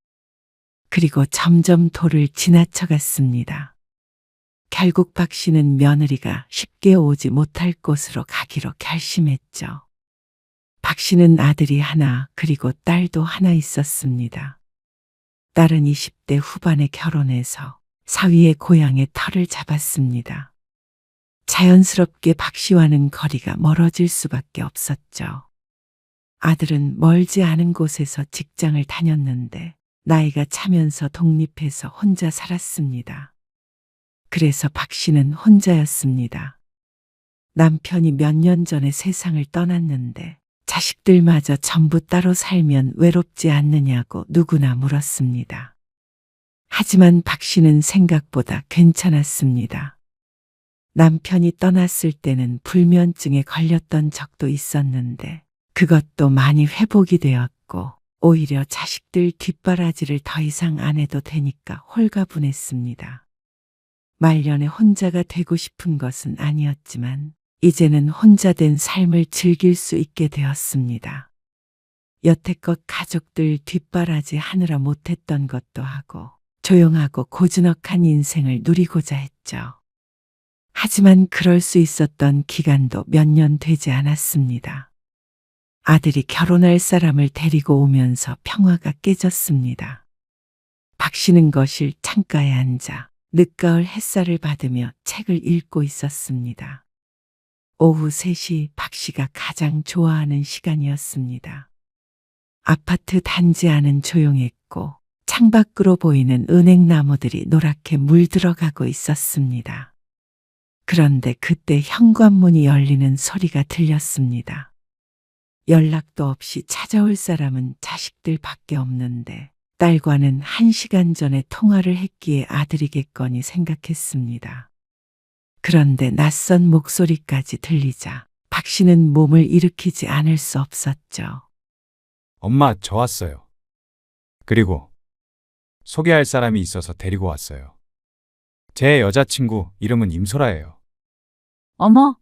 그리고 점점 도를 지나쳐갔습니다. 결국 박 씨는 며느리가 쉽게 오지 못할 곳으로 가기로 결심했죠. 박 씨는 아들이 하나 그리고 딸도 하나 있었습니다. 딸은 20대 후반에 결혼해서 사위의 고향에 터를 잡았습니다. 자연스럽게 박 씨와는 거리가 멀어질 수밖에 없었죠. 아들은 멀지 않은 곳에서 직장을 다녔는데 나이가 차면서 독립해서 혼자 살았습니다. 그래서 박 씨는 혼자였습니다. 남편이 몇 년 전에 세상을 떠났는데 자식들마저 전부 따로 살면 외롭지 않느냐고 누구나 물었습니다. 하지만 박 씨는 생각보다 괜찮았습니다. 남편이 떠났을 때는 불면증에 걸렸던 적도 있었는데 그것도 많이 회복이 되었고 오히려 자식들 뒷바라지를 더 이상 안 해도 되니까 홀가분했습니다. 말년에 혼자가 되고 싶은 것은 아니었지만 이제는 혼자 된 삶을 즐길 수 있게 되었습니다. 여태껏 가족들 뒷바라지 하느라 못했던 것도 하고 조용하고 고즈넉한 인생을 누리고자 했죠. 하지만 그럴 수 있었던 기간도 몇 년 되지 않았습니다. 아들이 결혼할 사람을 데리고 오면서 평화가 깨졌습니다. 박 씨는 거실 창가에 앉아 늦가을 햇살을 받으며 책을 읽고 있었습니다. 오후 3시 박 씨가 가장 좋아하는 시간이었습니다. 아파트 단지 안은 조용했고 창밖으로 보이는 은행나무들이 노랗게 물들어가고 있었습니다. 그런데 그때 현관문이 열리는 소리가 들렸습니다. 연락도 없이 찾아올 사람은 자식들밖에 없는데 딸과는 1시간 전에 통화를 했기에 아들이겠거니 생각했습니다. 그런데 낯선 목소리까지 들리자 박 씨는 몸을 일으키지 않을 수 없었죠. 엄마, 저 왔어요. 그리고 소개할 사람이 있어서 데리고 왔어요. 제 여자친구 이름은 임소라예요. 어머,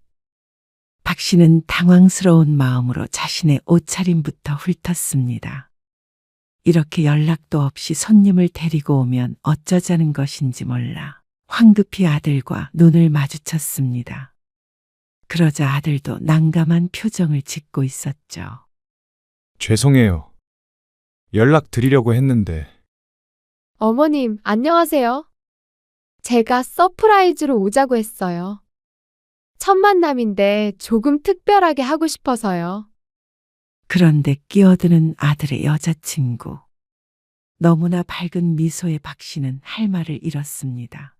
박 씨는 당황스러운 마음으로 자신의 옷차림부터 훑었습니다. 이렇게 연락도 없이 손님을 데리고 오면 어쩌자는 것인지 몰라 황급히 아들과 눈을 마주쳤습니다. 그러자 아들도 난감한 표정을 짓고 있었죠. 죄송해요. 연락 드리려고 했는데. 어머님, 안녕하세요. 제가 서프라이즈로 오자고 했어요. 첫 만남인데 조금 특별하게 하고 싶어서요. 그런데 끼어드는 아들의 여자친구. 너무나 밝은 미소의 박 씨는 할 말을 잃었습니다.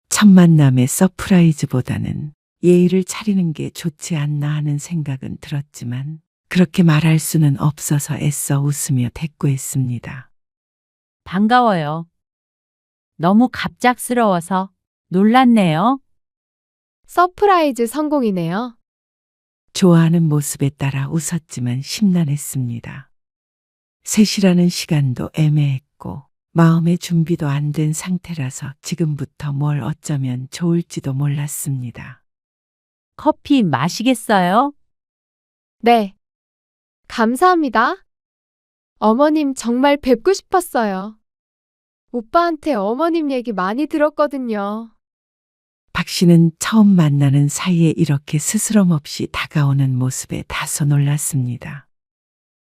첫 만남의 서프라이즈보다는 예의를 차리는 게 좋지 않나 하는 생각은 들었지만 그렇게 말할 수는 없어서 애써 웃으며 대꾸했습니다. 반가워요. 너무 갑작스러워서 놀랐네요. 서프라이즈 성공이네요. 좋아하는 모습에 따라 웃었지만 심란했습니다. 3시라는 시간도 애매했고 마음의 준비도 안 된 상태라서 지금부터 뭘 어쩌면 좋을지도 몰랐습니다. 커피 마시겠어요? 네. 감사합니다. 어머님 정말 뵙고 싶었어요. 오빠한테 어머님 얘기 많이 들었거든요. 박 씨는 처음 만나는 사이에 이렇게 스스럼 없이 다가오는 모습에 다소 놀랐습니다.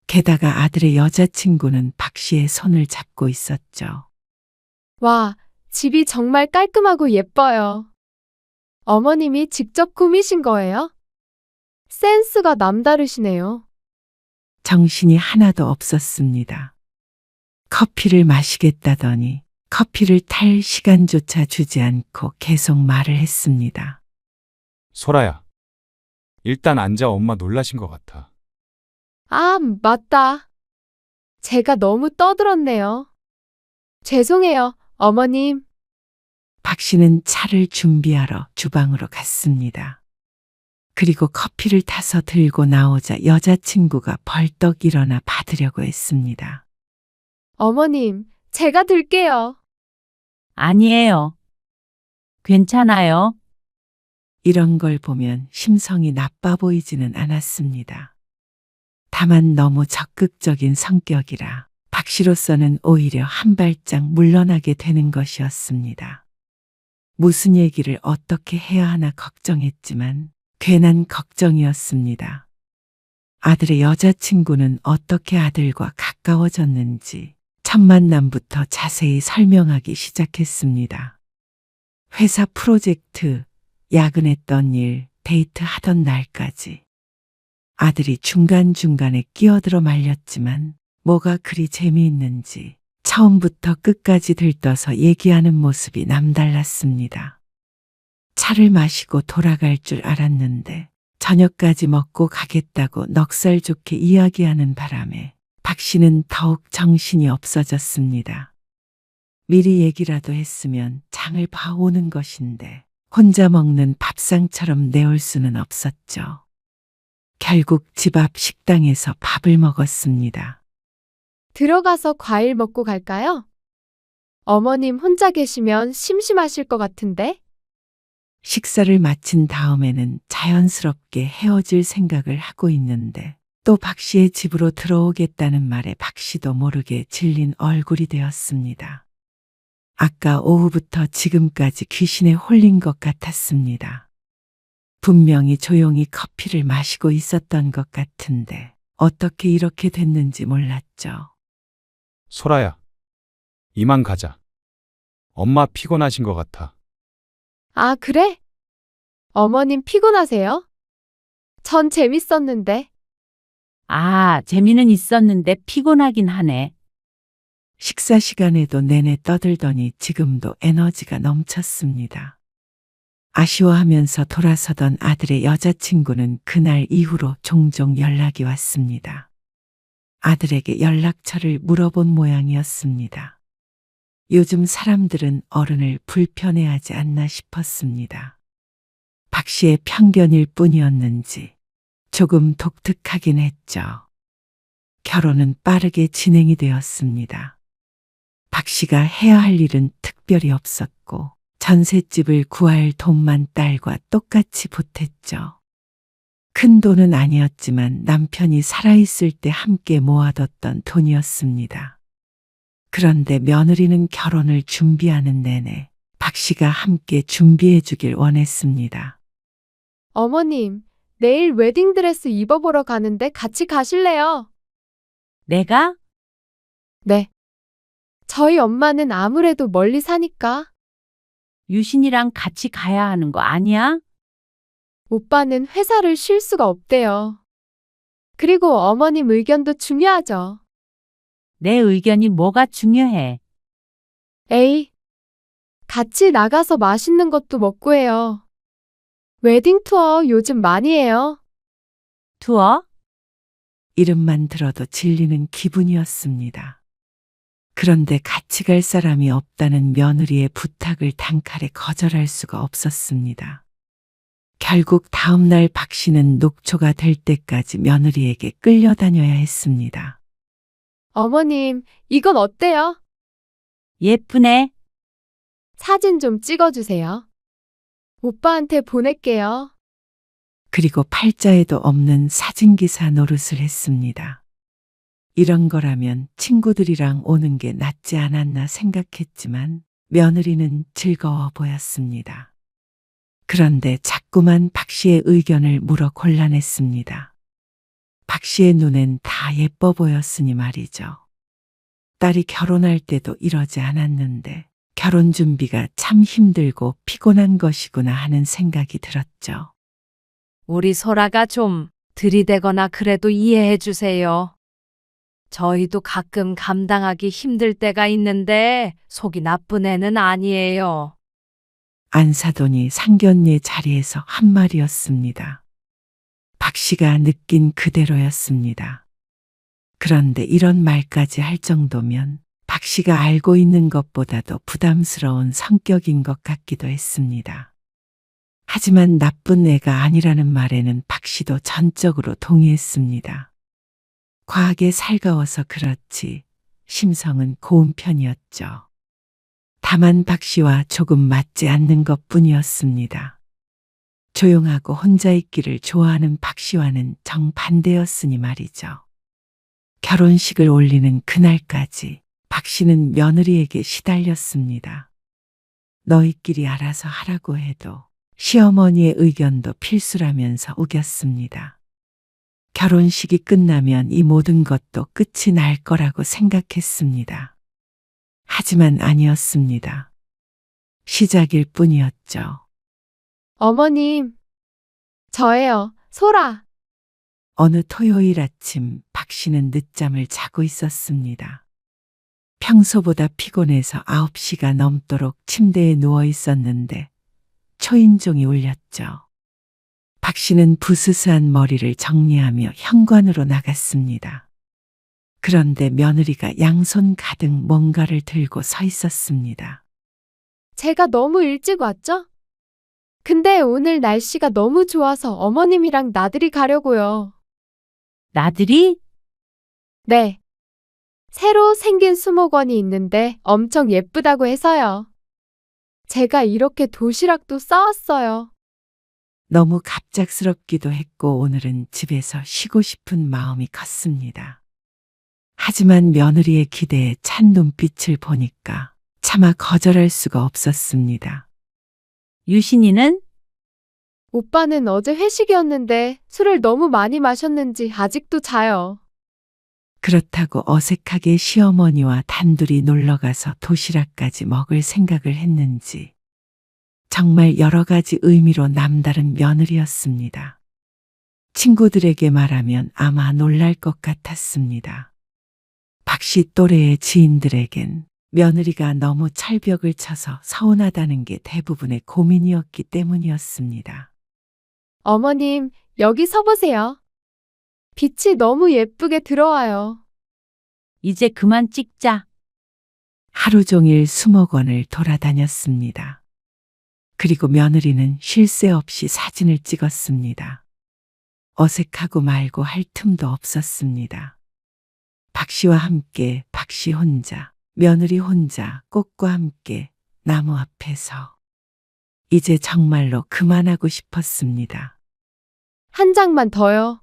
게다가 아들의 여자친구는 박 씨의 손을 잡고 있었죠. 와, 집이 정말 깔끔하고 예뻐요. 어머님이 직접 꾸미신 거예요? 센스가 남다르시네요. 정신이 하나도 없었습니다. 커피를 마시겠다더니 커피를 탈 시간조차 주지 않고 계속 말을 했습니다. 소라야. 일단 앉아. 엄마 놀라신 것 같아. 아, 맞다. 제가 너무 떠들었네요. 죄송해요, 어머님. 박 씨는 차를 준비하러 주방으로 갔습니다. 그리고 커피를 타서 들고 나오자 여자친구가 벌떡 일어나 받으려고 했습니다. 어머님, 제가 들게요. 아니에요. 괜찮아요. 이런 걸 보면 심성이 나빠 보이지는 않았습니다. 다만 너무 적극적인 성격이라 박 씨로서는 오히려 한 발짝 물러나게 되는 것이었습니다. 무슨 얘기를 어떻게 해야 하나 걱정했지만 괜한 걱정이었습니다. 아들의 여자친구는 어떻게 아들과 가까워졌는지 첫 만남부터 자세히 설명하기 시작했습니다. 회사 프로젝트, 야근했던 일, 데이트하던 날까지. 아들이 중간중간에 끼어들어 말렸지만 뭐가 그리 재미있는지 처음부터 끝까지 들떠서 얘기하는 모습이 남달랐습니다. 차를 마시고 돌아갈 줄 알았는데 저녁까지 먹고 가겠다고 넉살 좋게 이야기하는 바람에 박 씨는 더욱 정신이 없어졌습니다. 미리 얘기라도 했으면 장을 봐오는 것인데 혼자 먹는 밥상처럼 내올 수는 없었죠. 결국 집 앞 식당에서 밥을 먹었습니다. 들어가서 과일 먹고 갈까요? 어머님 혼자 계시면 심심하실 것 같은데? 식사를 마친 다음에는 자연스럽게 헤어질 생각을 하고 있는데 또 박 씨의 집으로 들어오겠다는 말에 박 씨도 모르게 질린 얼굴이 되었습니다. 아까 오후부터 지금까지 귀신에 홀린 것 같았습니다. 분명히 조용히 커피를 마시고 있었던 것 같은데 어떻게 이렇게 됐는지 몰랐죠. 소라야. 이만 가자. 엄마 피곤하신 것 같아. 아, 그래? 어머님 피곤하세요? 전 재밌었는데. 아, 재미는 있었는데 피곤하긴 하네. 식사 시간에도 내내 떠들더니 지금도 에너지가 넘쳤습니다. 아쉬워하면서 돌아서던 아들의 여자친구는 그날 이후로 종종 연락이 왔습니다. 아들에게 연락처를 물어본 모양이었습니다. 요즘 사람들은 어른을 불편해하지 않나 싶었습니다. 박 씨의 편견일 뿐이었는지 조금 독특하긴 했죠. 결혼은 빠르게 진행이 되었습니다. 박 씨가 해야 할 일은 특별히 없었고 전셋집을 구할 돈만 딸과 똑같이 보탰죠. 큰 돈은 아니었지만 남편이 살아있을 때 함께 모아뒀던 돈이었습니다. 그런데 며느리는 결혼을 준비하는 내내 박 씨가 함께 준비해 주길 원했습니다. 어머님, 내일 웨딩드레스 입어보러 가는데 같이 가실래요? 내가? 네. 저희 엄마는 아무래도 멀리 사니까. 유신이랑 같이 가야 하는 거 아니야? 오빠는 회사를 쉴 수가 없대요. 그리고 어머님 의견도 중요하죠. 내 의견이 뭐가 중요해? 에이, 같이 나가서 맛있는 것도 먹고 해요. 웨딩 투어 요즘 많이 해요. 투어? 이름만 들어도 질리는 기분이었습니다. 그런데 같이 갈 사람이 없다는 며느리의 부탁을 단칼에 거절할 수가 없었습니다. 결국 다음 날 박 씨는 녹초가 될 때까지 며느리에게 끌려다녀야 했습니다. 어머님, 이건 어때요? 예쁘네. 사진 좀 찍어주세요. 오빠한테 보낼게요. 그리고 팔자에도 없는 사진기사 노릇을 했습니다. 이런 거라면 친구들이랑 오는 게 낫지 않았나 생각했지만 며느리는 즐거워 보였습니다. 그런데 자꾸만 박 씨의 의견을 물어 곤란했습니다. 박 씨의 눈엔 다 예뻐 보였으니 말이죠. 딸이 결혼할 때도 이러지 않았는데 결혼 준비가 참 힘들고 피곤한 것이구나 하는 생각이 들었죠. 우리 소라가 좀 들이대거나 그래도 이해해 주세요. 저희도 가끔 감당하기 힘들 때가 있는데 속이 나쁜 애는 아니에요. 안사돈이 상견례 자리에서 한 말이었습니다. 박 씨가 느낀 그대로였습니다. 그런데 이런 말까지 할 정도면 박 씨가 알고 있는 것보다도 부담스러운 성격인 것 같기도 했습니다. 하지만 나쁜 애가 아니라는 말에는 박 씨도 전적으로 동의했습니다. 과하게 살가워서 그렇지 심성은 고운 편이었죠. 다만 박 씨와 조금 맞지 않는 것뿐이었습니다. 조용하고 혼자 있기를 좋아하는 박 씨와는 정반대였으니 말이죠. 결혼식을 올리는 그날까지 박 씨는 며느리에게 시달렸습니다. 너희끼리 알아서 하라고 해도 시어머니의 의견도 필수라면서 우겼습니다. 결혼식이 끝나면 이 모든 것도 끝이 날 거라고 생각했습니다. 하지만 아니었습니다. 시작일 뿐이었죠. 어머님, 저예요, 소라. 어느 토요일 아침 박 씨는 늦잠을 자고 있었습니다. 평소보다 피곤해서 9시가 넘도록 침대에 누워 있었는데 초인종이 울렸죠. 박 씨는 부스스한 머리를 정리하며 현관으로 나갔습니다. 그런데 며느리가 양손 가득 뭔가를 들고 서 있었습니다. 제가 너무 일찍 왔죠? 근데 오늘 날씨가 너무 좋아서 어머님이랑 나들이 가려고요. 나들이? 네. 새로 생긴 수목원이 있는데 엄청 예쁘다고 해서요. 제가 이렇게 도시락도 싸왔어요. 너무 갑작스럽기도 했고 오늘은 집에서 쉬고 싶은 마음이 컸습니다. 하지만 며느리의 기대에 찬 눈빛을 보니까 차마 거절할 수가 없었습니다. 유신이는? 오빠는 어제 회식이었는데 술을 너무 많이 마셨는지 아직도 자요. 그렇다고 어색하게 시어머니와 단둘이 놀러가서 도시락까지 먹을 생각을 했는지 정말 여러 가지 의미로 남다른 며느리였습니다. 친구들에게 말하면 아마 놀랄 것 같았습니다. 박 씨 또래의 지인들에겐 며느리가 너무 철벽을 쳐서 서운하다는 게 대부분의 고민이었기 때문이었습니다. 어머님, 여기 서보세요. 빛이 너무 예쁘게 들어와요. 이제 그만 찍자. 하루 종일 수목원을 돌아다녔습니다. 그리고 며느리는 쉴 새 없이 사진을 찍었습니다. 어색하고 말고 할 틈도 없었습니다. 박 씨와 함께 박 씨 혼자, 며느리 혼자 꽃과 함께 나무 앞에서 이제 정말로 그만하고 싶었습니다. 한 장만 더요.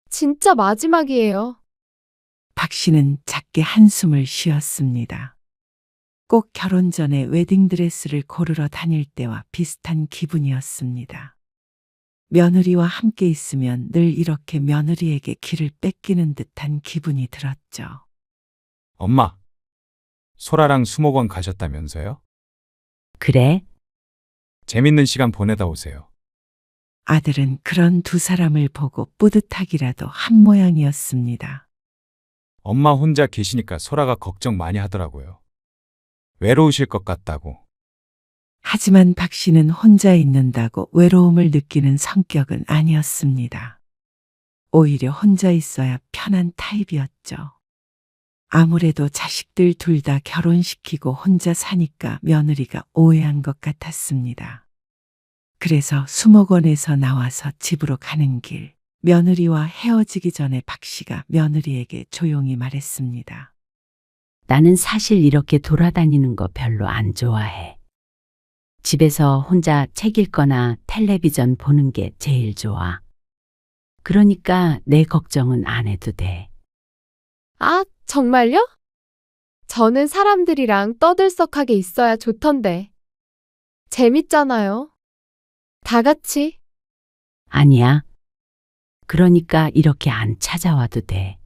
진짜 마지막이에요. 박 씨는 작게 한숨을 쉬었습니다. 꼭 결혼 전에 웨딩드레스를 고르러 다닐 때와 비슷한 기분이었습니다. 며느리와 함께 있으면 늘 이렇게 며느리에게 길을 뺏기는 듯한 기분이 들었죠. 엄마, 소라랑 수목원 가셨다면서요? 그래? 재밌는 시간 보내다 오세요. 아들은 그런 두 사람을 보고 뿌듯하기라도 한 모양이었습니다. 엄마 혼자 계시니까 소라가 걱정 많이 하더라고요. 외로우실 것 같다고. 하지만 박 씨는 혼자 있는다고 외로움을 느끼는 성격은 아니었습니다. 오히려 혼자 있어야 편한 타입이었죠. 아무래도 자식들 둘 다 결혼시키고 혼자 사니까 며느리가 오해한 것 같았습니다. 그래서 수목원에서 나와서 집으로 가는 길, 며느리와 헤어지기 전에 박 씨가 며느리에게 조용히 말했습니다. 나는 사실 이렇게 돌아다니는 거 별로 안 좋아해. 집에서 혼자 책 읽거나 텔레비전 보는 게 제일 좋아. 그러니까 내 걱정은 안 해도 돼. 아, 정말요? 저는 사람들이랑 떠들썩하게 있어야 좋던데. 재밌잖아요. 다 같이. 아니야. 그러니까 이렇게 안 찾아와도 돼.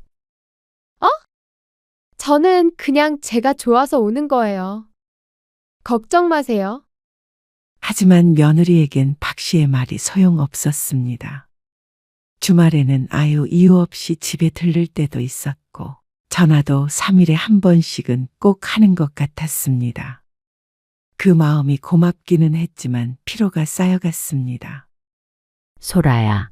저는 그냥 제가 좋아서 오는 거예요. 걱정 마세요. 하지만 며느리에겐 박 씨의 말이 소용없었습니다. 주말에는 아유 이유 없이 집에 들를 때도 있었고 전화도 3일에 한 번씩은 꼭 하는 것 같았습니다. 그 마음이 고맙기는 했지만 피로가 쌓여갔습니다. 소라야,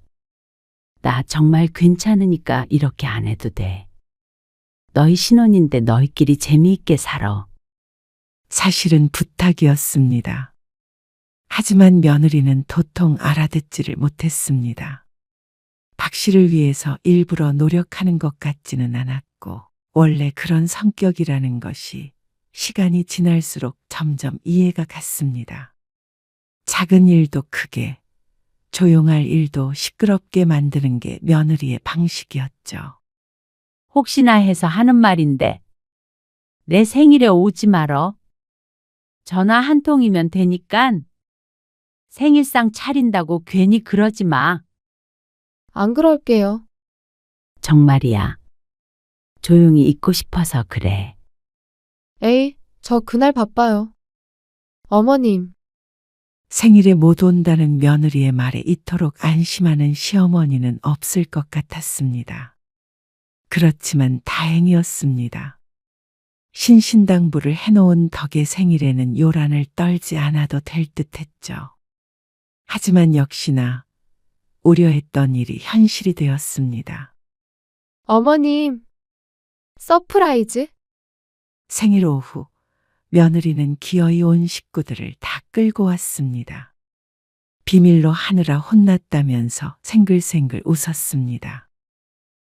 나 정말 괜찮으니까 이렇게 안 해도 돼. 너희 신혼인데 너희끼리 재미있게 살아. 사실은 부탁이었습니다. 하지만 며느리는 도통 알아듣지를 못했습니다. 박 씨를 위해서 일부러 노력하는 것 같지는 않았고 원래 그런 성격이라는 것이 시간이 지날수록 점점 이해가 갔습니다. 작은 일도 크게, 조용할 일도 시끄럽게 만드는 게 며느리의 방식이었죠. 혹시나 해서 하는 말인데 내 생일에 오지 말어. 전화 한 통이면 되니깐 생일상 차린다고 괜히 그러지 마. 안 그럴게요. 정말이야. 조용히 있고 싶어서 그래. 에이, 저 그날 바빠요. 어머님, 생일에 못 온다는 며느리의 말에 이토록 안심하는 시어머니는 없을 것 같았습니다. 그렇지만 다행이었습니다. 신신당부를 해놓은 덕의 생일에는 요란을 떨지 않아도 될 듯했죠. 하지만 역시나 우려했던 일이 현실이 되었습니다. 어머님, 서프라이즈? 생일 오후 며느리는 기어이 온 식구들을 다 끌고 왔습니다. 비밀로 하느라 혼났다면서 생글생글 웃었습니다.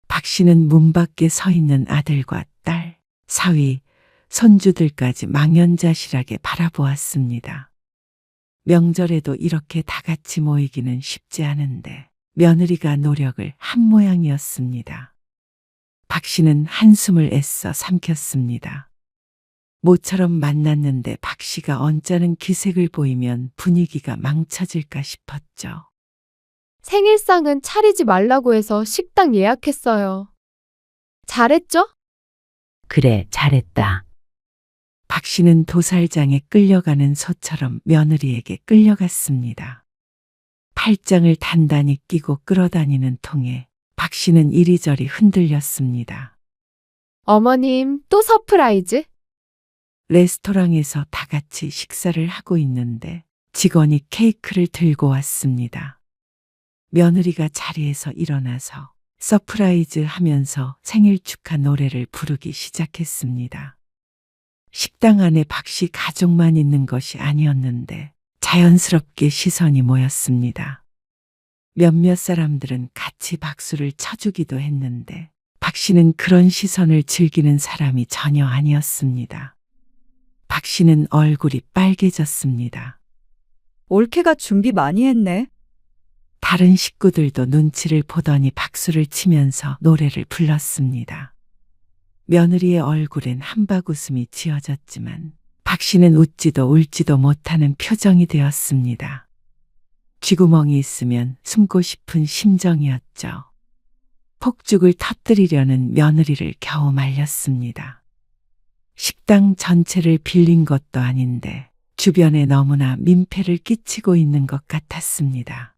박 씨는 문 밖에 서 있는 아들과 딸, 사위, 손주들까지 망연자실하게 바라보았습니다. 명절에도 이렇게 다 같이 모이기는 쉽지 않은데 며느리가 노력을 한 모양이었습니다. 박 씨는 한숨을 애써 삼켰습니다. 모처럼 만났는데 박 씨가 언짢은 기색을 보이면 분위기가 망쳐질까 싶었죠. 생일상은 차리지 말라고 해서 식당 예약했어요. 잘했죠? 그래, 잘했다. 박 씨는 도살장에 끌려가는 소처럼 며느리에게 끌려갔습니다. 팔짱을 단단히 끼고 끌어다니는 통에 박 씨는 이리저리 흔들렸습니다. 어머님, 또 서프라이즈? 레스토랑에서 다 같이 식사를 하고 있는데 직원이 케이크를 들고 왔습니다. 며느리가 자리에서 일어나서 서프라이즈 하면서 생일 축하 노래를 부르기 시작했습니다. 식당 안에 박 씨 가족만 있는 것이 아니었는데 자연스럽게 시선이 모였습니다. 몇몇 사람들은 같이 박수를 쳐주기도 했는데 박 씨는 그런 시선을 즐기는 사람이 전혀 아니었습니다. 박 씨는 얼굴이 빨개졌습니다. 올케가 준비 많이 했네. 다른 식구들도 눈치를 보더니 박수를 치면서 노래를 불렀습니다. 며느리의 얼굴엔 한박웃음이 지어졌지만 박 씨는 웃지도 울지도 못하는 표정이 되었습니다. 쥐구멍이 있으면 숨고 싶은 심정이었죠. 폭죽을 터뜨리려는 며느리를 겨우 말렸습니다. 식당 전체를 빌린 것도 아닌데 주변에 너무나 민폐를 끼치고 있는 것 같았습니다.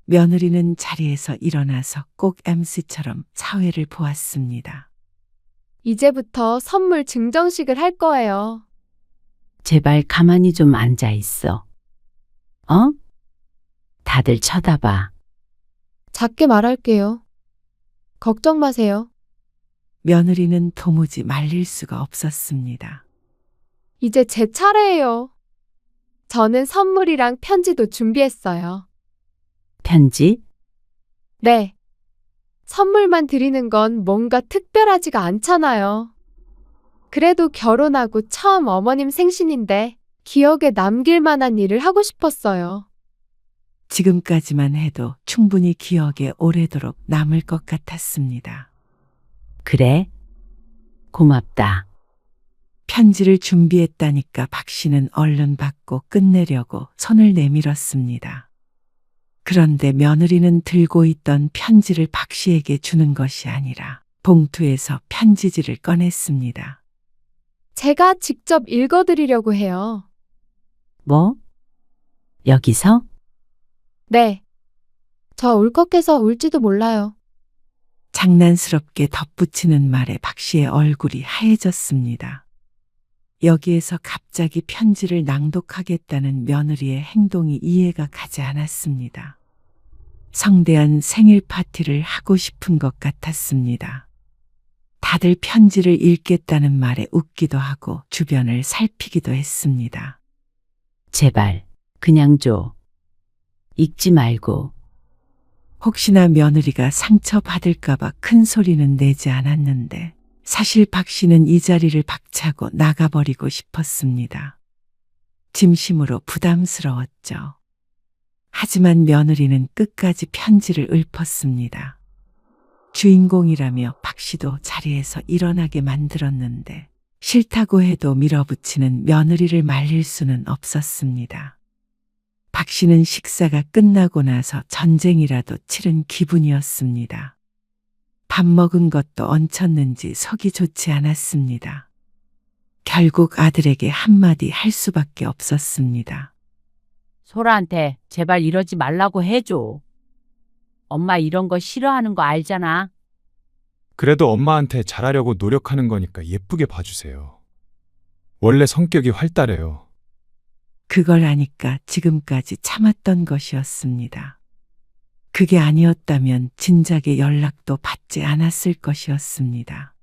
며느리는 자리에서 일어나서 꼭 MC처럼 사회를 보았습니다. 이제부터 선물 증정식을 할 거예요. 제발 가만히 좀 앉아 있어. 어? 다들 쳐다봐. 작게 말할게요. 걱정 마세요. 며느리는 도무지 말릴 수가 없었습니다. 이제 제 차례예요. 저는 선물이랑 편지도 준비했어요. 편지? 네. 선물만 드리는 건 뭔가 특별하지가 않잖아요. 그래도 결혼하고 처음 어머님 생신인데 기억에 남길 만한 일을 하고 싶었어요. 지금까지만 해도 충분히 기억에 오래도록 남을 것 같았습니다. 그래? 고맙다. 편지를 준비했다니까 박 씨는 얼른 받고 끝내려고 손을 내밀었습니다. 그런데 며느리는 들고 있던 편지를 박 씨에게 주는 것이 아니라 봉투에서 편지지를 꺼냈습니다. 제가 직접 읽어드리려고 해요. 뭐? 여기서? 네. 저 울컥해서 울지도 몰라요. 장난스럽게 덧붙이는 말에 박 씨의 얼굴이 하얘졌습니다. 여기에서 갑자기 편지를 낭독하겠다는 며느리의 행동이 이해가 가지 않았습니다. 성대한 생일 파티를 하고 싶은 것 같았습니다. 다들 편지를 읽겠다는 말에 웃기도 하고 주변을 살피기도 했습니다. 제발, 그냥 줘. 읽지 말고. 혹시나 며느리가 상처받을까봐 큰 소리는 내지 않았는데 사실 박 씨는 이 자리를 박차고 나가버리고 싶었습니다. 진심으로 부담스러웠죠. 하지만 며느리는 끝까지 편지를 읊었습니다. 주인공이라며 박 씨도 자리에서 일어나게 만들었는데 싫다고 해도 밀어붙이는 며느리를 말릴 수는 없었습니다. 박 씨는 식사가 끝나고 나서 전쟁이라도 치른 기분이었습니다. 밥 먹은 것도 얹혔는지 속이 좋지 않았습니다. 결국 아들에게 한마디 할 수밖에 없었습니다. 소라한테 제발 이러지 말라고 해줘. 엄마 이런 거 싫어하는 거 알잖아. 그래도 엄마한테 잘하려고 노력하는 거니까 예쁘게 봐주세요. 원래 성격이 활달해요. 그걸 아니까 지금까지 참았던 것이었습니다. 그게 아니었다면 진작에 연락도 받지 않았을 것이었습니다.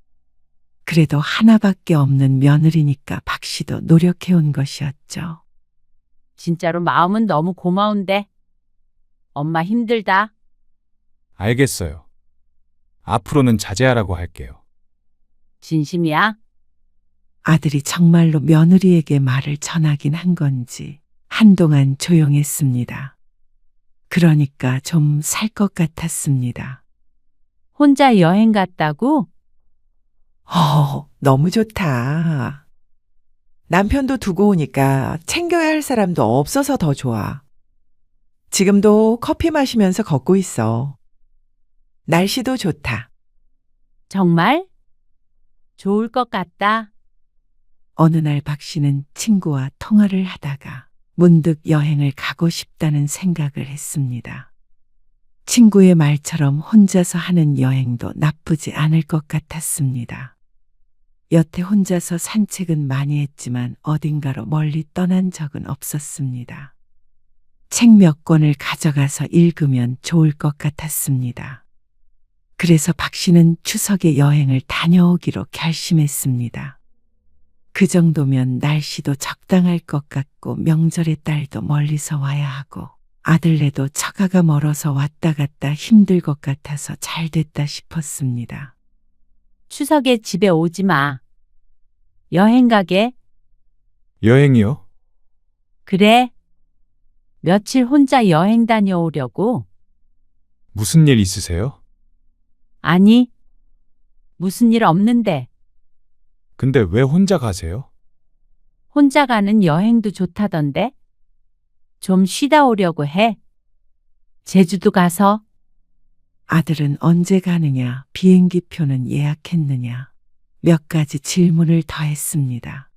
그래도 하나밖에 없는 며느리니까 박 씨도 노력해온 것이었죠. 진짜로 마음은 너무 고마운데. 엄마 힘들다. 알겠어요. 앞으로는 자제하라고 할게요. 진심이야? 아들이 정말로 며느리에게 말을 전하긴 한 건지 한동안 조용했습니다. 그러니까 좀 살 것 같았습니다. 혼자 여행 갔다고? 너무 좋다. 남편도 두고 오니까 챙겨야 할 사람도 없어서 더 좋아. 지금도 커피 마시면서 걷고 있어. 날씨도 좋다. 정말? 좋을 것 같다. 어느 날 박 씨는 친구와 통화를 하다가 문득 여행을 가고 싶다는 생각을 했습니다. 친구의 말처럼 혼자서 하는 여행도 나쁘지 않을 것 같았습니다. 여태 혼자서 산책은 많이 했지만 어딘가로 멀리 떠난 적은 없었습니다. 책 몇 권을 가져가서 읽으면 좋을 것 같았습니다. 그래서 박 씨는 추석에 여행을 다녀오기로 결심했습니다. 그 정도면 날씨도 적당할 것 같고 명절에 딸도 멀리서 와야 하고 아들네도 처가가 멀어서 왔다 갔다 힘들 것 같아서 잘 됐다 싶었습니다. 추석에 집에 오지 마. 여행 가게? 여행이요? 그래. 며칠 혼자 여행 다녀오려고. 무슨 일 있으세요? 아니, 무슨 일 없는데. 근데 왜 혼자 가세요? 혼자 가는 여행도 좋다던데? 좀 쉬다 오려고 해. 제주도 가서. 아들은 언제 가느냐, 비행기 표는 예약했느냐, 몇 가지 질문을 더 했습니다.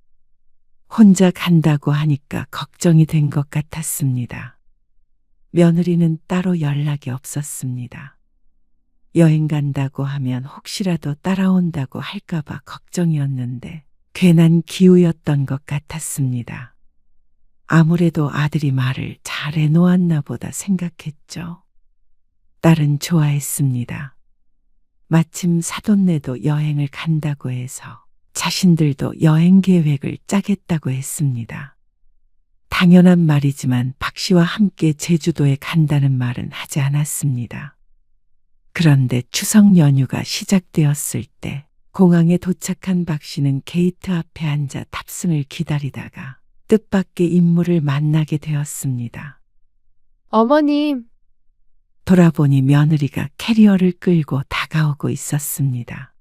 혼자 간다고 하니까 걱정이 된 것 같았습니다. 며느리는 따로 연락이 없었습니다. 여행 간다고 하면 혹시라도 따라온다고 할까봐 걱정이었는데 괜한 기우였던 것 같았습니다. 아무래도 아들이 말을 잘 해놓았나 보다 생각했죠. 딸은 좋아했습니다. 마침 사돈네도 여행을 간다고 해서 자신들도 여행 계획을 짜겠다고 했습니다. 당연한 말이지만 박 씨와 함께 제주도에 간다는 말은 하지 않았습니다. 그런데 추석 연휴가 시작되었을 때 공항에 도착한 박 씨는 게이트 앞에 앉아 탑승을 기다리다가 뜻밖의 인물을 만나게 되었습니다. 어머님, 돌아보니 며느리가 캐리어를 끌고 다가오고 있었습니다.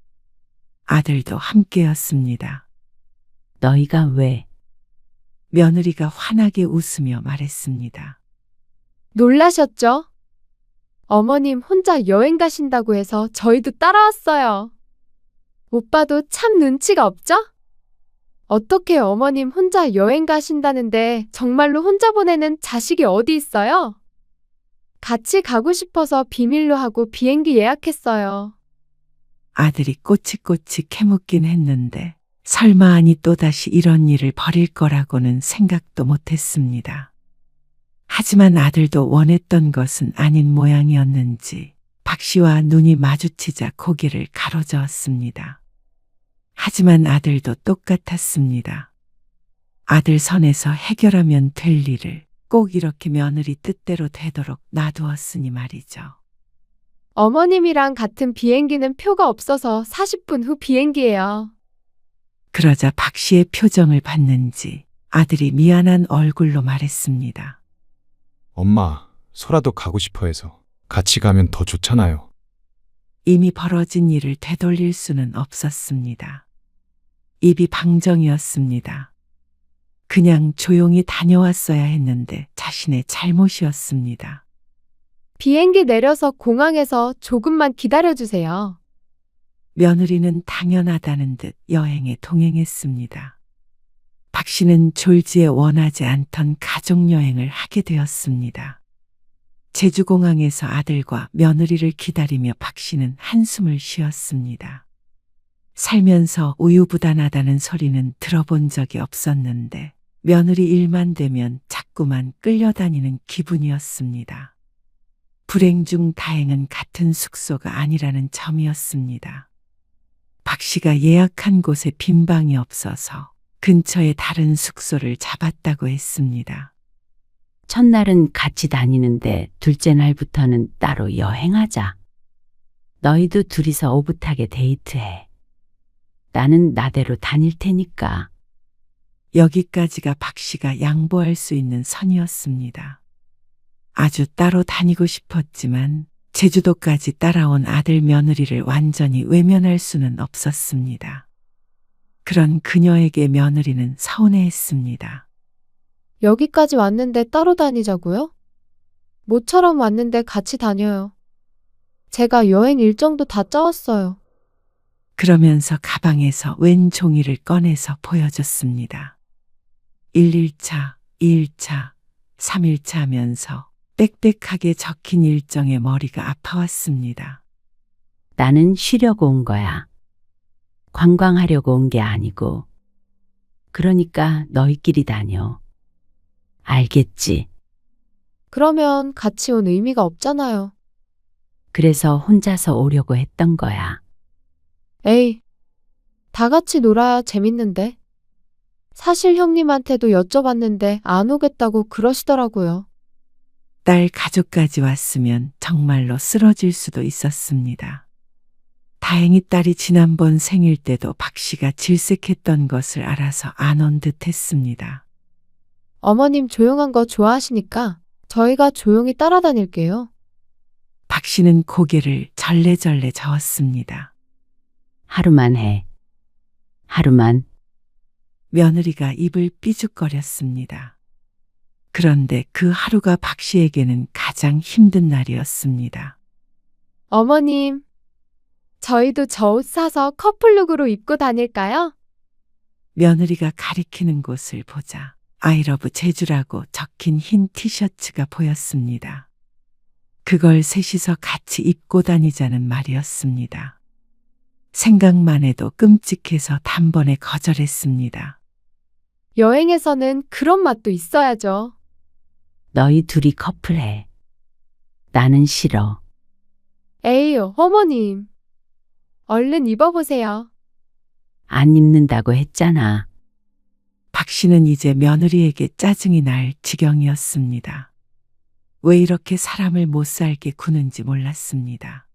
아들도 함께였습니다. 너희가 왜? 며느리가 환하게 웃으며 말했습니다. 놀라셨죠? 어머님 혼자 여행 가신다고 해서 저희도 따라왔어요. 오빠도 참 눈치가 없죠? 어떻게 어머님 혼자 여행 가신다는데 정말로 혼자 보내는 자식이 어디 있어요? 같이 가고 싶어서 비밀로 하고 비행기 예약했어요. 아들이 꼬치꼬치 캐묻긴 했는데 설마 아니 또다시 이런 일을 벌일 거라고는 생각도 못했습니다. 하지만 아들도 원했던 것은 아닌 모양이었는지 박 씨와 눈이 마주치자 고개를 가로저었습니다. 하지만 아들도 똑같았습니다. 아들 선에서 해결하면 될 일을 꼭 이렇게 며느리 뜻대로 되도록 놔두었으니 말이죠. 어머님이랑 같은 비행기는 표가 없어서 40분 후 비행기예요. 그러자 박 씨의 표정을 봤는지 아들이 미안한 얼굴로 말했습니다. 엄마, 소라도 가고 싶어 해서 같이 가면 더 좋잖아요. 이미 벌어진 일을 되돌릴 수는 없었습니다. 입이 방정이었습니다. 그냥 조용히 다녀왔어야 했는데 자신의 잘못이었습니다. 비행기 내려서 공항에서 조금만 기다려주세요. 며느리는 당연하다는 듯 여행에 동행했습니다. 박 씨는 졸지에 원하지 않던 가족여행을 하게 되었습니다. 제주공항에서 아들과 며느리를 기다리며 박 씨는 한숨을 쉬었습니다. 살면서 우유부단하다는 소리는 들어본 적이 없었는데 며느리 일만 되면 자꾸만 끌려다니는 기분이었습니다. 불행 중 다행은 같은 숙소가 아니라는 점이었습니다. 박 씨가 예약한 곳에 빈 방이 없어서 근처에 다른 숙소를 잡았다고 했습니다. 첫날은 같이 다니는데 둘째 날부터는 따로 여행하자. 너희도 둘이서 오붓하게 데이트해. 나는 나대로 다닐 테니까. 여기까지가 박 씨가 양보할 수 있는 선이었습니다. 아주 따로 다니고 싶었지만 제주도까지 따라온 아들 며느리를 완전히 외면할 수는 없었습니다. 그런 그녀에게 며느리는 서운해했습니다. 여기까지 왔는데 따로 다니자고요? 모처럼 왔는데 같이 다녀요. 제가 여행 일정도 다 짜왔어요. 그러면서 가방에서 웬 종이를 꺼내서 보여줬습니다. 1일차, 2일차, 3일차 하면서 빽빽하게 적힌 일정에 머리가 아파왔습니다. 나는 쉬려고 온 거야. 관광하려고 온 게 아니고. 그러니까 너희끼리 다녀. 알겠지? 그러면 같이 온 의미가 없잖아요. 그래서 혼자서 오려고 했던 거야. 에이, 다 같이 놀아야 재밌는데. 사실 형님한테도 여쭤봤는데 안 오겠다고 그러시더라고요. 딸 가족까지 왔으면 정말로 쓰러질 수도 있었습니다. 다행히 딸이 지난번 생일 때도 박 씨가 질색했던 것을 알아서 안 온 듯 했습니다. 어머님 조용한 거 좋아하시니까 저희가 조용히 따라다닐게요. 박 씨는 고개를 절레절레 저었습니다. 하루만 해. 하루만. 며느리가 입을 삐죽거렸습니다. 그런데 그 하루가 박 씨에게는 가장 힘든 날이었습니다. 어머님, 저희도 저 옷 사서 커플룩으로 입고 다닐까요? 며느리가 가리키는 곳을 보자 I love 제주라고 적힌 흰 티셔츠가 보였습니다. 그걸 셋이서 같이 입고 다니자는 말이었습니다. 생각만 해도 끔찍해서 단번에 거절했습니다. 여행에서는 그런 맛도 있어야죠. 너희 둘이 커플해. 나는 싫어. 에이, 어머님. 얼른 입어보세요. 안 입는다고 했잖아. 박 씨는 이제 며느리에게 짜증이 날 지경이었습니다. 왜 이렇게 사람을 못 살게 구는지 몰랐습니다.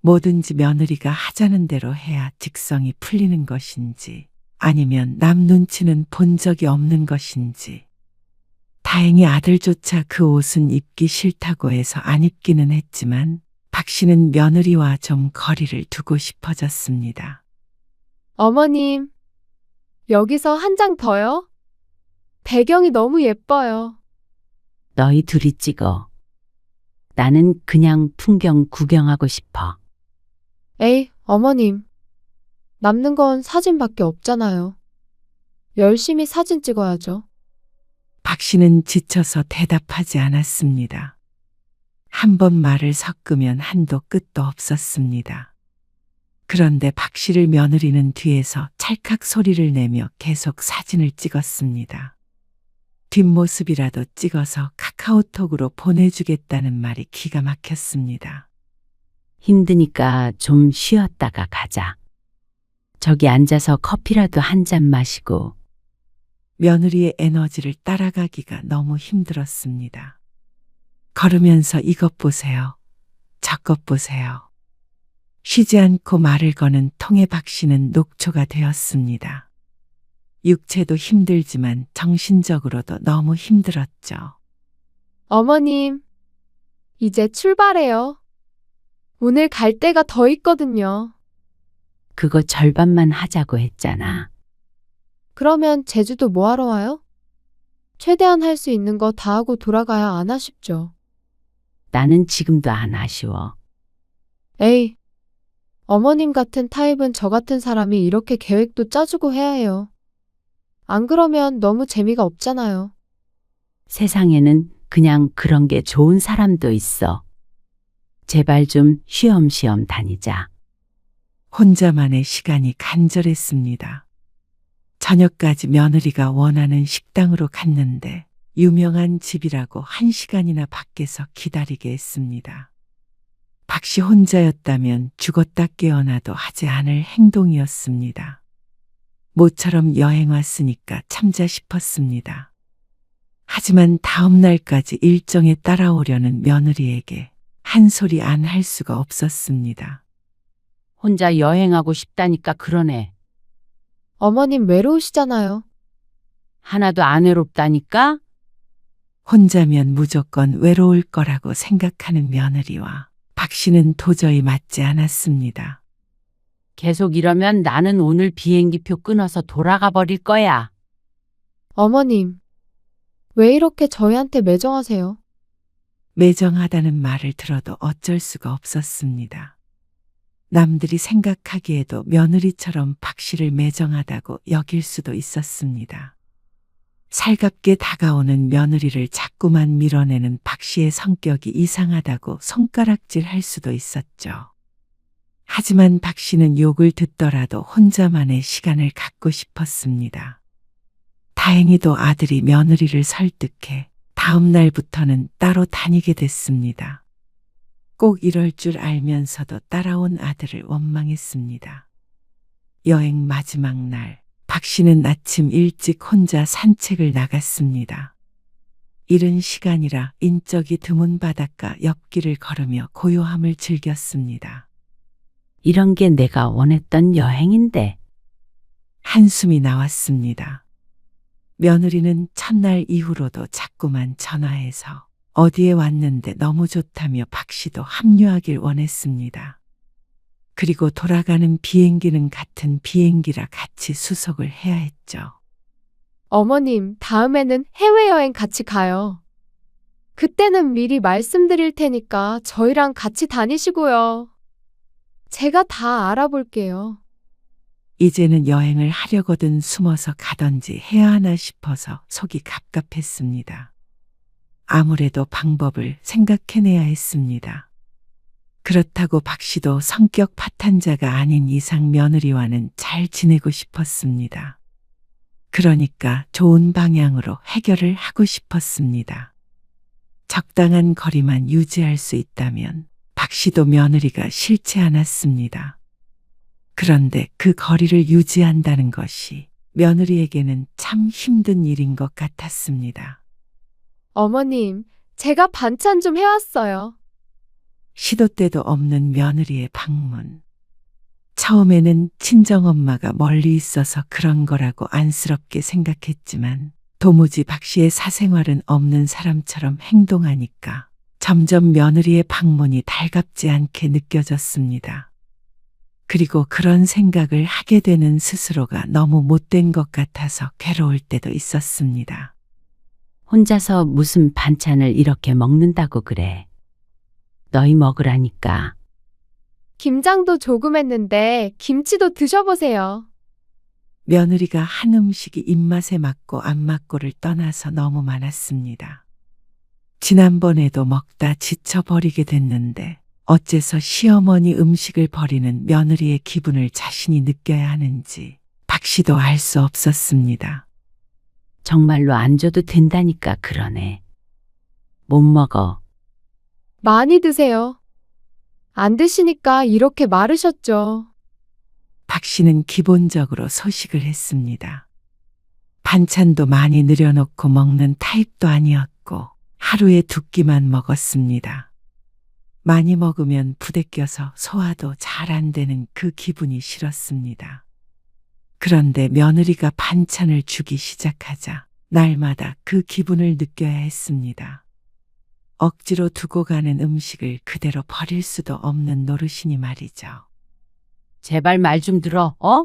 뭐든지 며느리가 하자는 대로 해야 직성이 풀리는 것인지 아니면 남 눈치는 본 적이 없는 것인지. 다행히 아들조차 그 옷은 입기 싫다고 해서 안 입기는 했지만 박 씨는 며느리와 좀 거리를 두고 싶어졌습니다. 어머님, 여기서 한 장 더요? 배경이 너무 예뻐요. 너희 둘이 찍어. 나는 그냥 풍경 구경하고 싶어. 에이, 어머님. 남는 건 사진밖에 없잖아요. 열심히 사진 찍어야죠. 박 씨는 지쳐서 대답하지 않았습니다. 한 번 말을 섞으면 한도 끝도 없었습니다. 그런데 박 씨를 며느리는 뒤에서 찰칵 소리를 내며 계속 사진을 찍었습니다. 뒷모습이라도 찍어서 카카오톡으로 보내주겠다는 말이 기가 막혔습니다. 힘드니까 좀 쉬었다가 가자. 저기 앉아서 커피라도 한 잔 마시고. 며느리의 에너지를 따라가기가 너무 힘들었습니다. 걸으면서 이것 보세요. 저것 보세요. 쉬지 않고 말을 거는 통에 박 씨는 녹초가 되었습니다. 육체도 힘들지만 정신적으로도 너무 힘들었죠. 어머님, 이제 출발해요. 오늘 갈 데가 더 있거든요. 그거 절반만 하자고 했잖아. 그러면 제주도 뭐 하러 와요? 최대한 할 수 있는 거 다 하고 돌아가야 안 아쉽죠. 나는 지금도 안 아쉬워. 에이, 어머님 같은 타입은 저 같은 사람이 이렇게 계획도 짜주고 해야 해요. 안 그러면 너무 재미가 없잖아요. 세상에는 그냥 그런 게 좋은 사람도 있어. 제발 좀 쉬엄쉬엄 다니자. 혼자만의 시간이 간절했습니다. 저녁까지 며느리가 원하는 식당으로 갔는데 유명한 집이라고 1시간이나 밖에서 기다리게 했습니다. 박 씨 혼자였다면 죽었다 깨어나도 하지 않을 행동이었습니다. 모처럼 여행 왔으니까 참자 싶었습니다. 하지만 다음 날까지 일정에 따라오려는 며느리에게 한 소리 안 할 수가 없었습니다. 혼자 여행하고 싶다니까 그러네. 어머님 외로우시잖아요. 하나도 안 외롭다니까? 혼자면 무조건 외로울 거라고 생각하는 며느리와 박 씨는 도저히 맞지 않았습니다. 계속 이러면 나는 오늘 비행기표 끊어서 돌아가 버릴 거야. 어머님, 왜 이렇게 저희한테 매정하세요? 매정하다는 말을 들어도 어쩔 수가 없었습니다. 남들이 생각하기에도 며느리처럼 박 씨를 매정하다고 여길 수도 있었습니다. 살갑게 다가오는 며느리를 자꾸만 밀어내는 박 씨의 성격이 이상하다고 손가락질 할 수도 있었죠. 하지만 박 씨는 욕을 듣더라도 혼자만의 시간을 갖고 싶었습니다. 다행히도 아들이 며느리를 설득해 다음 날부터는 따로 다니게 됐습니다. 꼭 이럴 줄 알면서도 따라온 아들을 원망했습니다. 여행 마지막 날, 박 씨는 아침 일찍 혼자 산책을 나갔습니다. 이른 시간이라 인적이 드문 바닷가 옆길을 걸으며 고요함을 즐겼습니다. 이런 게 내가 원했던 여행인데. 한숨이 나왔습니다. 며느리는 첫날 이후로도 자꾸만 전화해서 어디에 왔는데 너무 좋다며 박 씨도 합류하길 원했습니다. 그리고 돌아가는 비행기는 같은 비행기라 같이 수속을 해야 했죠. 어머님, 다음에는 해외여행 같이 가요. 그때는 미리 말씀드릴 테니까 저희랑 같이 다니시고요. 제가 다 알아볼게요. 이제는 여행을 하려거든 숨어서 가던지 해야 하나 싶어서 속이 갑갑했습니다. 아무래도 방법을 생각해내야 했습니다. 그렇다고 박 씨도 성격 파탄자가 아닌 이상 며느리와는 잘 지내고 싶었습니다. 그러니까 좋은 방향으로 해결을 하고 싶었습니다. 적당한 거리만 유지할 수 있다면 박 씨도 며느리가 싫지 않았습니다. 그런데 그 거리를 유지한다는 것이 며느리에게는 참 힘든 일인 것 같았습니다. 어머님, 제가 반찬 좀 해왔어요. 시도 때도 없는 며느리의 방문. 처음에는 친정엄마가 멀리 있어서 그런 거라고 안쓰럽게 생각했지만 도무지 박 씨의 사생활은 없는 사람처럼 행동하니까 점점 며느리의 방문이 달갑지 않게 느껴졌습니다. 그리고 그런 생각을 하게 되는 스스로가 너무 못된 것 같아서 괴로울 때도 있었습니다. 혼자서 무슨 반찬을 이렇게 먹는다고 그래. 너희 먹으라니까. 김장도 조금 했는데 김치도 드셔보세요. 며느리가 한 음식이 입맛에 맞고 안 맞고를 떠나서 너무 많았습니다. 지난번에도 먹다 지쳐버리게 됐는데 어째서 시어머니 음식을 버리는 며느리의 기분을 자신이 느껴야 하는지 박 씨도 알 수 없었습니다. 정말로 안 줘도 된다니까 그러네. 못 먹어. 많이 드세요. 안 드시니까 이렇게 마르셨죠. 박 씨는 기본적으로 소식을 했습니다. 반찬도 많이 늘여놓고 먹는 타입도 아니었고 하루에 2끼만 먹었습니다. 많이 먹으면 부대껴서 소화도 잘 안 되는 그 기분이 싫었습니다. 그런데 며느리가 반찬을 주기 시작하자 날마다 그 기분을 느껴야 했습니다. 억지로 두고 가는 음식을 그대로 버릴 수도 없는 노릇이니 말이죠. 제발 말 좀 들어, 어?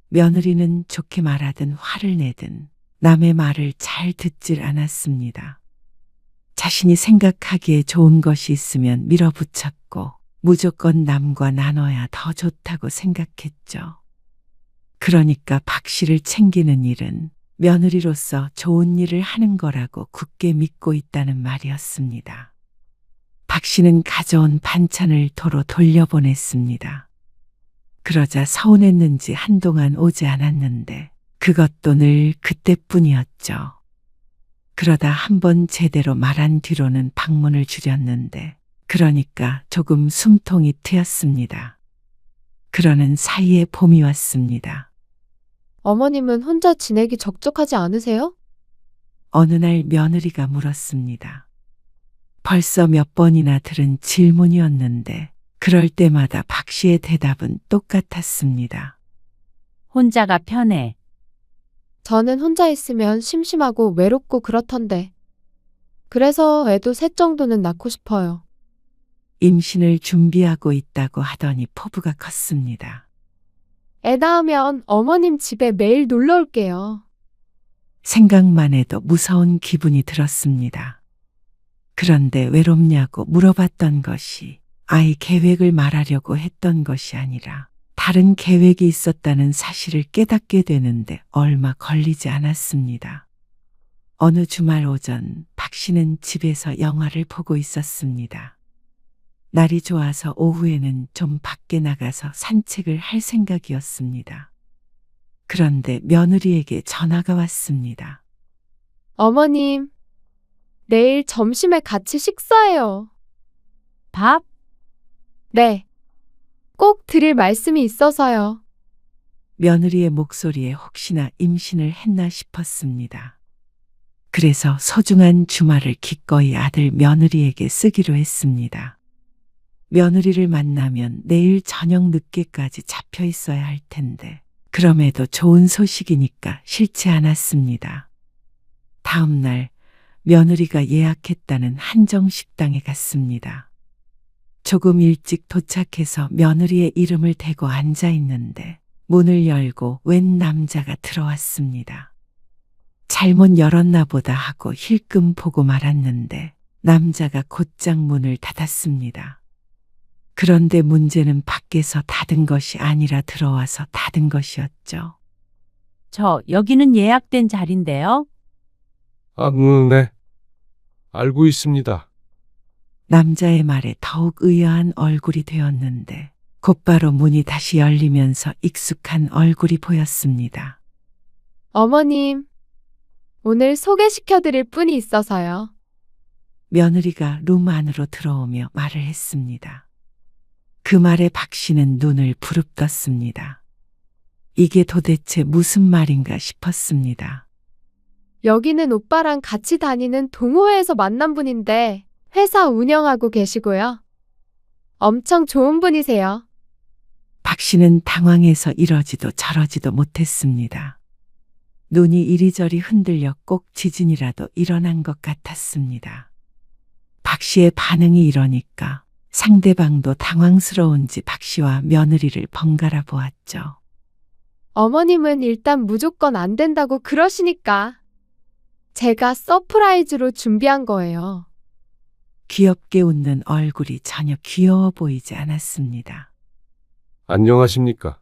며느리는 좋게 말하든 화를 내든 남의 말을 잘 듣질 않았습니다. 자신이 생각하기에 좋은 것이 있으면 밀어붙였고 무조건 남과 나눠야 더 좋다고 생각했죠. 그러니까 박 씨를 챙기는 일은 며느리로서 좋은 일을 하는 거라고 굳게 믿고 있다는 말이었습니다. 박 씨는 가져온 반찬을 도로 돌려보냈습니다. 그러자 서운했는지 한동안 오지 않았는데 그것도 늘 그때뿐이었죠. 그러다 한번 제대로 말한 뒤로는 방문을 줄였는데 그러니까 조금 숨통이 트였습니다. 그러는 사이에 봄이 왔습니다. 어머님은 혼자 지내기 적적하지 않으세요? 어느 날 며느리가 물었습니다. 벌써 몇 번이나 들은 질문이었는데 그럴 때마다 박 씨의 대답은 똑같았습니다. 혼자가 편해. 저는 혼자 있으면 심심하고 외롭고 그렇던데. 그래서 애도 셋 정도는 낳고 싶어요. 임신을 준비하고 있다고 하더니 포부가 컸습니다. 애 낳으면 어머님 집에 매일 놀러 올게요. 생각만 해도 무서운 기분이 들었습니다. 그런데 외롭냐고 물어봤던 것이 아이 계획을 말하려고 했던 것이 아니라 다른 계획이 있었다는 사실을 깨닫게 되는데 얼마 걸리지 않았습니다. 어느 주말 오전 박 씨는 집에서 영화를 보고 있었습니다. 날이 좋아서 오후에는 좀 밖에 나가서 산책을 할 생각이었습니다. 그런데 며느리에게 전화가 왔습니다. 어머님, 내일 점심에 같이 식사해요. 밥? 네. 꼭 드릴 말씀이 있어서요. 며느리의 목소리에 혹시나 임신을 했나 싶었습니다. 그래서 소중한 주말을 기꺼이 아들 며느리에게 쓰기로 했습니다. 며느리를 만나면 내일 저녁 늦게까지 잡혀 있어야 할 텐데 그럼에도 좋은 소식이니까 싫지 않았습니다. 다음 날 며느리가 예약했다는 한정식당에 갔습니다. 조금 일찍 도착해서 며느리의 이름을 대고 앉아 있는데 문을 열고 웬 남자가 들어왔습니다. 잘못 열었나 보다 하고 힐끔 보고 말았는데 남자가 곧장 문을 닫았습니다. 그런데 문제는 밖에서 닫은 것이 아니라 들어와서 닫은 것이었죠. 여기는 예약된 자리인데요. 아, 네. 알고 있습니다. 남자의 말에 더욱 의아한 얼굴이 되었는데 곧바로 문이 다시 열리면서 익숙한 얼굴이 보였습니다. 어머님, 오늘 소개시켜드릴 분이 있어서요. 며느리가 룸 안으로 들어오며 말을 했습니다. 그 말에 박 씨는 눈을 부릅떴습니다. 이게 도대체 무슨 말인가 싶었습니다. 여기는 오빠랑 같이 다니는 동호회에서 만난 분인데 회사 운영하고 계시고요. 엄청 좋은 분이세요. 박 씨는 당황해서 이러지도 저러지도 못했습니다. 눈이 이리저리 흔들려 꼭 지진이라도 일어난 것 같았습니다. 박 씨의 반응이 이러니까 상대방도 당황스러운지 박 씨와 며느리를 번갈아 보았죠. 어머님은 일단 무조건 안 된다고 그러시니까 제가 서프라이즈로 준비한 거예요. 귀엽게 웃는 얼굴이 전혀 귀여워 보이지 않았습니다. 안녕하십니까.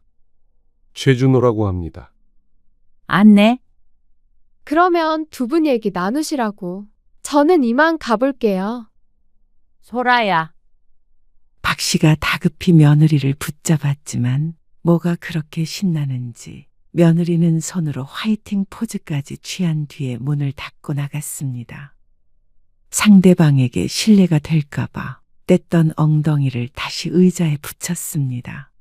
최준호라고 합니다. 안내? 그러면 두 분 얘기 나누시라고. 저는 이만 가볼게요. 소라야. 박 씨가 다급히 며느리를 붙잡았지만 뭐가 그렇게 신나는지 며느리는 손으로 화이팅 포즈까지 취한 뒤에 문을 닫고 나갔습니다. 상대방에게 신뢰가 될까봐 뗐던 엉덩이를 다시 의자에 붙였습니다.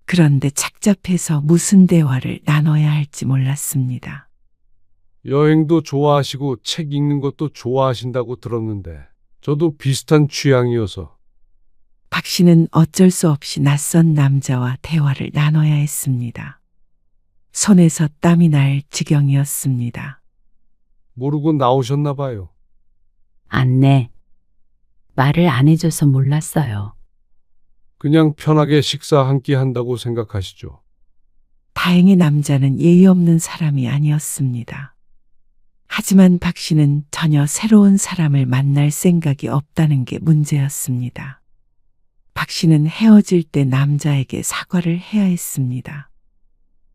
그런데 착잡해서 무슨 대화를 나눠야 할지 몰랐습니다. 여행도 좋아하시고 책 읽는 것도 좋아하신다고 들었는데 저도 비슷한 취향이어서. 박 씨는 어쩔 수 없이 낯선 남자와 대화를 나눠야 했습니다. 손에서 땀이 날 지경이었습니다. 모르고 나오셨나 봐요. 안내. 말을 안 해줘서 몰랐어요. 그냥 편하게 식사 한 끼 한다고 생각하시죠. 다행히 남자는 예의 없는 사람이 아니었습니다. 하지만 박 씨는 전혀 새로운 사람을 만날 생각이 없다는 게 문제였습니다. 박 씨는 헤어질 때 남자에게 사과를 해야 했습니다.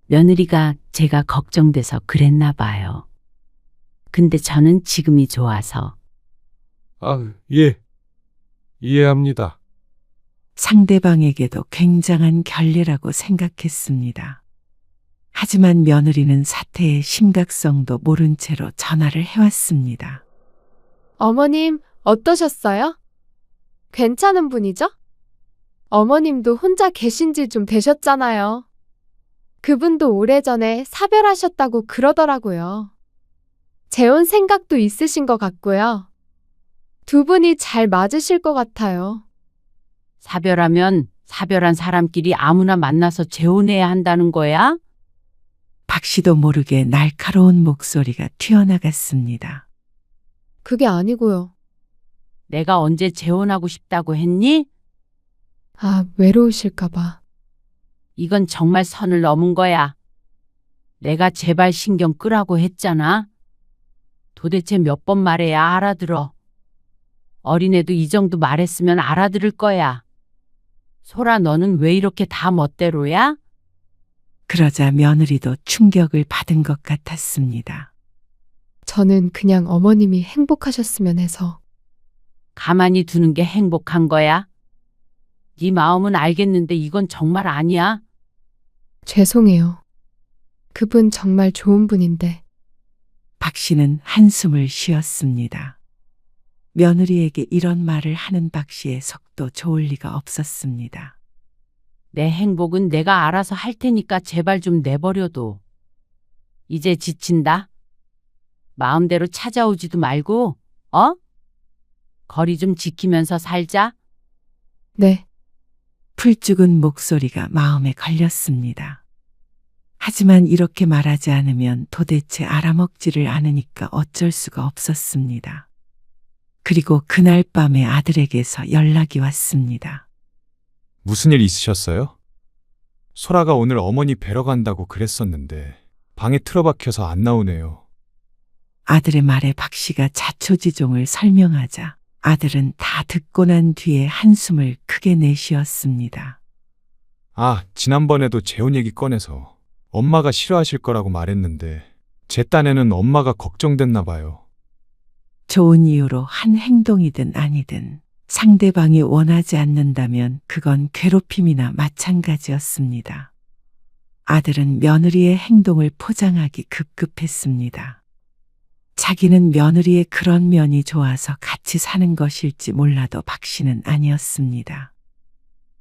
며느리가 제가 걱정돼서 그랬나 봐요. 근데 저는 지금이 좋아서. 예. 이해합니다. 상대방에게도 굉장한 결례라고 생각했습니다. 하지만 며느리는 사태의 심각성도 모른 채로 전화를 해왔습니다. 어머님, 어떠셨어요? 괜찮은 분이죠? 어머님도 혼자 계신 지 좀 되셨잖아요. 그분도 오래전에 사별하셨다고 그러더라고요. 재혼 생각도 있으신 것 같고요. 두 분이 잘 맞으실 것 같아요. 사별하면 사별한 사람끼리 아무나 만나서 재혼해야 한다는 거야? 박 씨도 모르게 날카로운 목소리가 튀어나갔습니다. 그게 아니고요. 내가 언제 재혼하고 싶다고 했니? 외로우실까봐. 이건 정말 선을 넘은 거야. 내가 제발 신경 끄라고 했잖아. 도대체 몇 번 말해야 알아들어. 어린애도 이 정도 말했으면 알아들을 거야. 소라, 너는 왜 이렇게 다 멋대로야? 그러자 며느리도 충격을 받은 것 같았습니다. 저는 그냥 어머님이 행복하셨으면 해서. 가만히 두는 게 행복한 거야? 네 마음은 알겠는데 이건 정말 아니야. 죄송해요. 그분 정말 좋은 분인데. 박 씨는 한숨을 쉬었습니다. 며느리에게 이런 말을 하는 박 씨의 속도 좋을 리가 없었습니다. 내 행복은 내가 알아서 할 테니까 제발 좀 내버려둬. 이제 지친다. 마음대로 찾아오지도 말고, 거리 좀 지키면서 살자. 네. 풀죽은 목소리가 마음에 걸렸습니다. 하지만 이렇게 말하지 않으면 도대체 알아먹지를 않으니까 어쩔 수가 없었습니다. 그리고 그날 밤에 아들에게서 연락이 왔습니다. 무슨 일 있으셨어요? 소라가 오늘 어머니 뵈러 간다고 그랬었는데 방에 틀어박혀서 안 나오네요. 아들의 말에 박 씨가 자초지종을 설명하자 아들은 다 듣고 난 뒤에 한숨을 크게 내쉬었습니다. 지난번에도 재혼 얘기 꺼내서 엄마가 싫어하실 거라고 말했는데 제 딴에는 엄마가 걱정됐나 봐요. 좋은 이유로 한 행동이든 아니든 상대방이 원하지 않는다면 그건 괴롭힘이나 마찬가지였습니다. 아들은 며느리의 행동을 포장하기 급급했습니다. 자기는 며느리의 그런 면이 좋아서 같이 사는 것일지 몰라도 박 씨는 아니었습니다.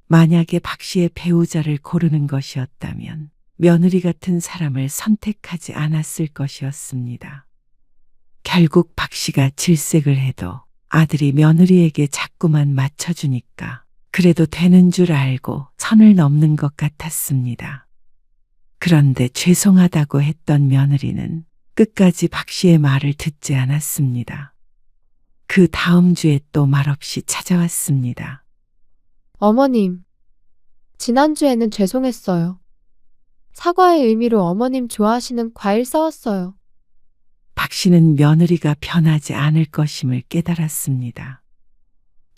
만약에 박 씨의 배우자를 고르는 것이었다면 며느리 같은 사람을 선택하지 않았을 것이었습니다. 결국 박 씨가 질색을 해도 아들이 며느리에게 자꾸만 맞춰주니까 그래도 되는 줄 알고 선을 넘는 것 같았습니다. 그런데 죄송하다고 했던 며느리는 끝까지 박 씨의 말을 듣지 않았습니다. 그 다음 주에 또 말없이 찾아왔습니다. 어머님, 지난주에는 죄송했어요. 사과의 의미로 어머님 좋아하시는 과일 사왔어요. 박 씨는 며느리가 변하지 않을 것임을 깨달았습니다.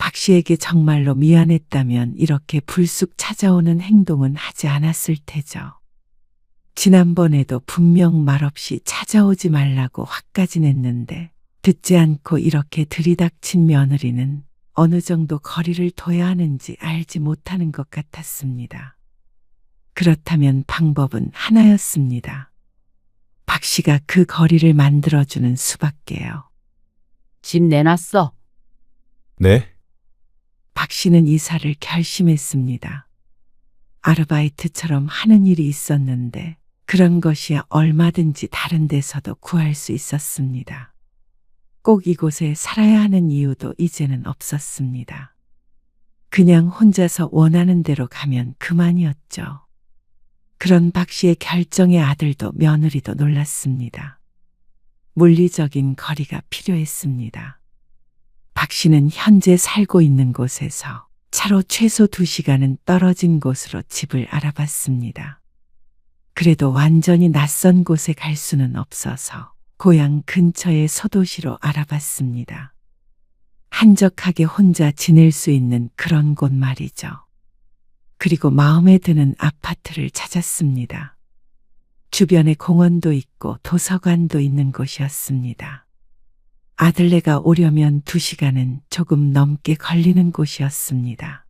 박 씨에게 정말로 미안했다면 이렇게 불쑥 찾아오는 행동은 하지 않았을 테죠. 지난번에도 분명 말없이 찾아오지 말라고 화까지 냈는데 듣지 않고 이렇게 들이닥친 며느리는 어느 정도 거리를 둬야 하는지 알지 못하는 것 같았습니다. 그렇다면 방법은 하나였습니다. 박 씨가 그 거리를 만들어주는 수밖에요. 집 내놨어. 네? 박 씨는 이사를 결심했습니다. 아르바이트처럼 하는 일이 있었는데 그런 것이야 얼마든지 다른 데서도 구할 수 있었습니다. 꼭 이곳에 살아야 하는 이유도 이제는 없었습니다. 그냥 혼자서 원하는 대로 가면 그만이었죠. 그런 박 씨의 결정에 아들도 며느리도 놀랐습니다. 물리적인 거리가 필요했습니다. 박 씨는 현재 살고 있는 곳에서 차로 최소 2시간은 떨어진 곳으로 집을 알아봤습니다. 그래도 완전히 낯선 곳에 갈 수는 없어서 고향 근처의 소도시로 알아봤습니다. 한적하게 혼자 지낼 수 있는 그런 곳 말이죠. 그리고 마음에 드는 아파트를 찾았습니다. 주변에 공원도 있고 도서관도 있는 곳이었습니다. 아들네가 오려면 2시간은 조금 넘게 걸리는 곳이었습니다.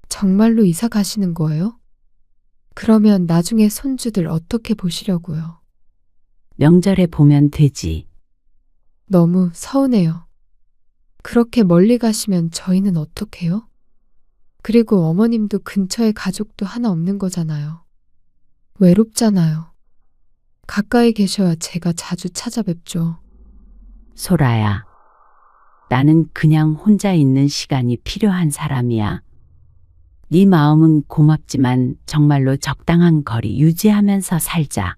정말로 이사 가시는 거예요? 그러면 나중에 손주들 어떻게 보시려고요? 명절에 보면 되지. 너무 서운해요. 그렇게 멀리 가시면 저희는 어떡해요? 그리고 어머님도 근처에 가족도 하나 없는 거잖아요. 외롭잖아요. 가까이 계셔야 제가 자주 찾아뵙죠. 소라야, 나는 그냥 혼자 있는 시간이 필요한 사람이야. 네 마음은 고맙지만 정말로 적당한 거리 유지하면서 살자.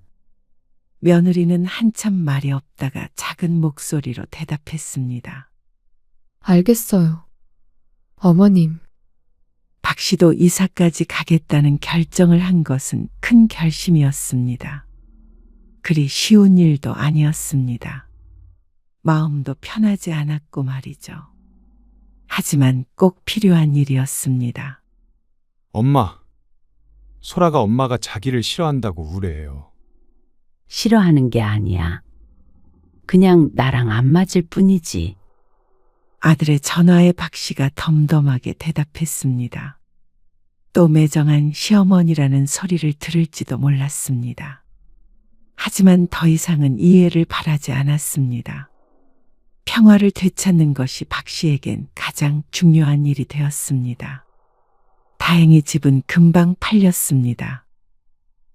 며느리는 한참 말이 없다가 작은 목소리로 대답했습니다. 알겠어요. 어머님. 박 씨도 이사까지 가겠다는 결정을 한 것은 큰 결심이었습니다. 그리 쉬운 일도 아니었습니다. 마음도 편하지 않았고 말이죠. 하지만 꼭 필요한 일이었습니다. 엄마. 소라가 엄마가 자기를 싫어한다고 우려해요. 싫어하는 게 아니야. 그냥 나랑 안 맞을 뿐이지. 아들의 전화에 박 씨가 덤덤하게 대답했습니다. 또 매정한 시어머니라는 소리를 들을지도 몰랐습니다. 하지만 더 이상은 이해를 바라지 않았습니다. 평화를 되찾는 것이 박 씨에겐 가장 중요한 일이 되었습니다. 다행히 집은 금방 팔렸습니다.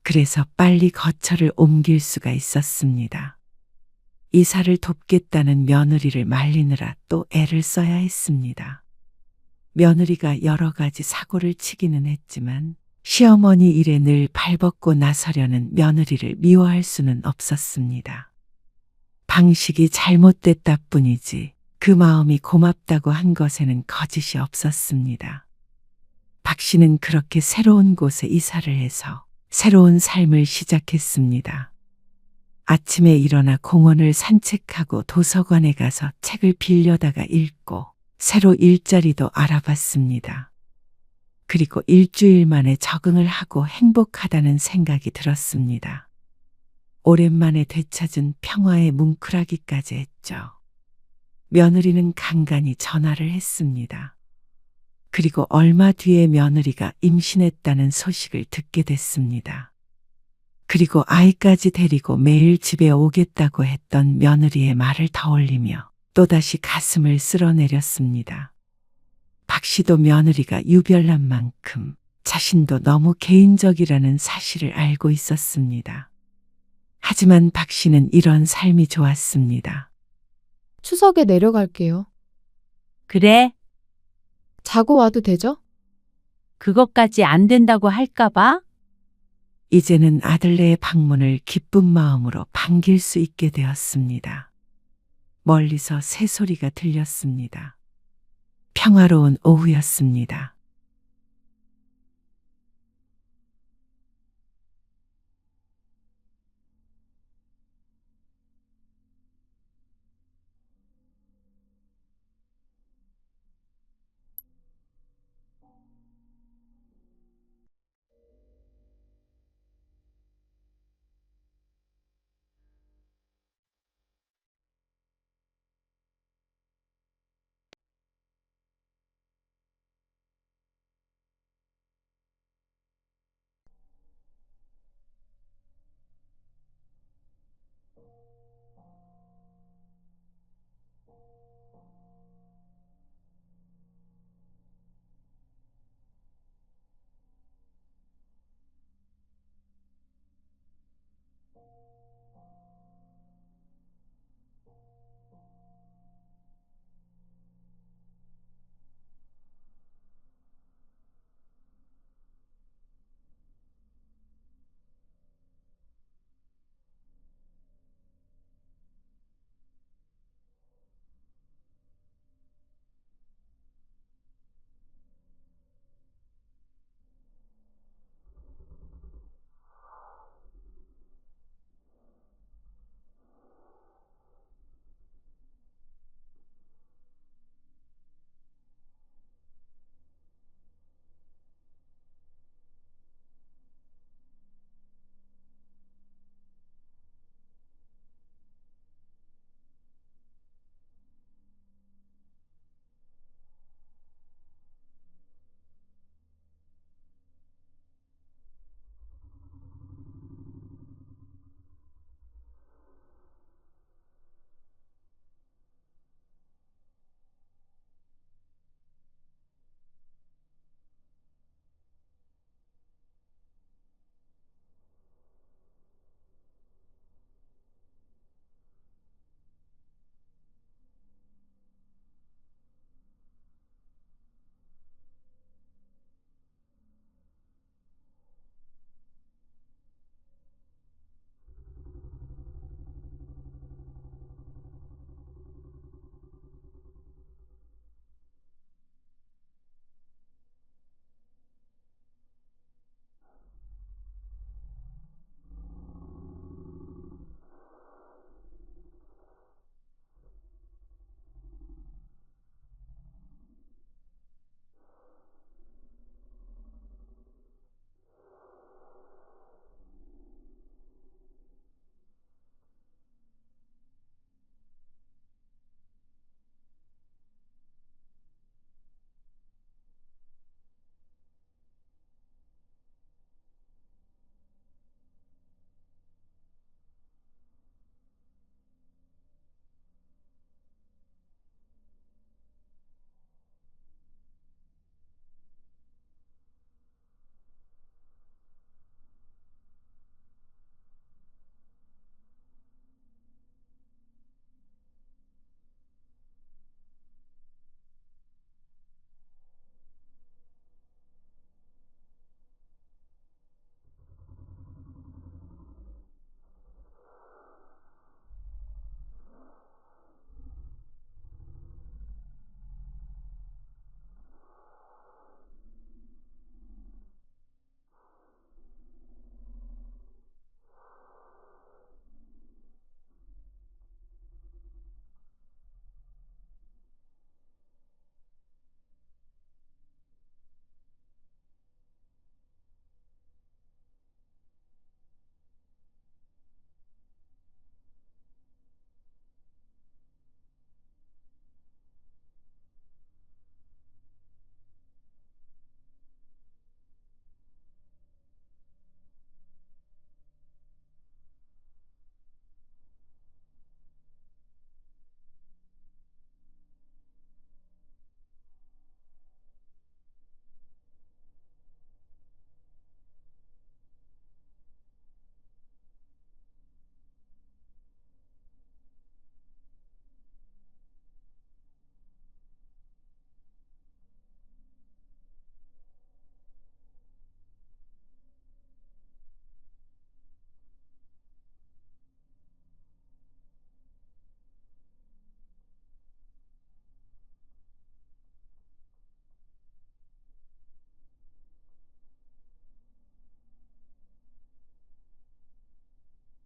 그래서 빨리 거처를 옮길 수가 있었습니다. 이사를 돕겠다는 며느리를 말리느라 또 애를 써야 했습니다. 며느리가 여러 가지 사고를 치기는 했지만 시어머니 일에 늘 발벗고 나서려는 며느리를 미워할 수는 없었습니다. 방식이 잘못됐다 뿐이지 그 마음이 고맙다고 한 것에는 거짓이 없었습니다. 박 씨는 그렇게 새로운 곳에 이사를 해서 새로운 삶을 시작했습니다. 아침에 일어나 공원을 산책하고 도서관에 가서 책을 빌려다가 읽고 새로 일자리도 알아봤습니다. 그리고 일주일 만에 적응을 하고 행복하다는 생각이 들었습니다. 오랜만에 되찾은 평화의 뭉클하기까지 했죠. 며느리는 간간히 전화를 했습니다. 그리고 얼마 뒤에 며느리가 임신했다는 소식을 듣게 됐습니다. 그리고 아이까지 데리고 매일 집에 오겠다고 했던 며느리의 말을 떠올리며 또다시 가슴을 쓸어내렸습니다. 박 씨도 며느리가 유별난 만큼 자신도 너무 개인적이라는 사실을 알고 있었습니다. 하지만 박 씨는 이런 삶이 좋았습니다. 추석에 내려갈게요. 그래? 자고 와도 되죠? 그것까지 안 된다고 할까봐? 이제는 아들네의 방문을 기쁜 마음으로 반길 수 있게 되었습니다. 멀리서 새소리가 들렸습니다. 평화로운 오후였습니다.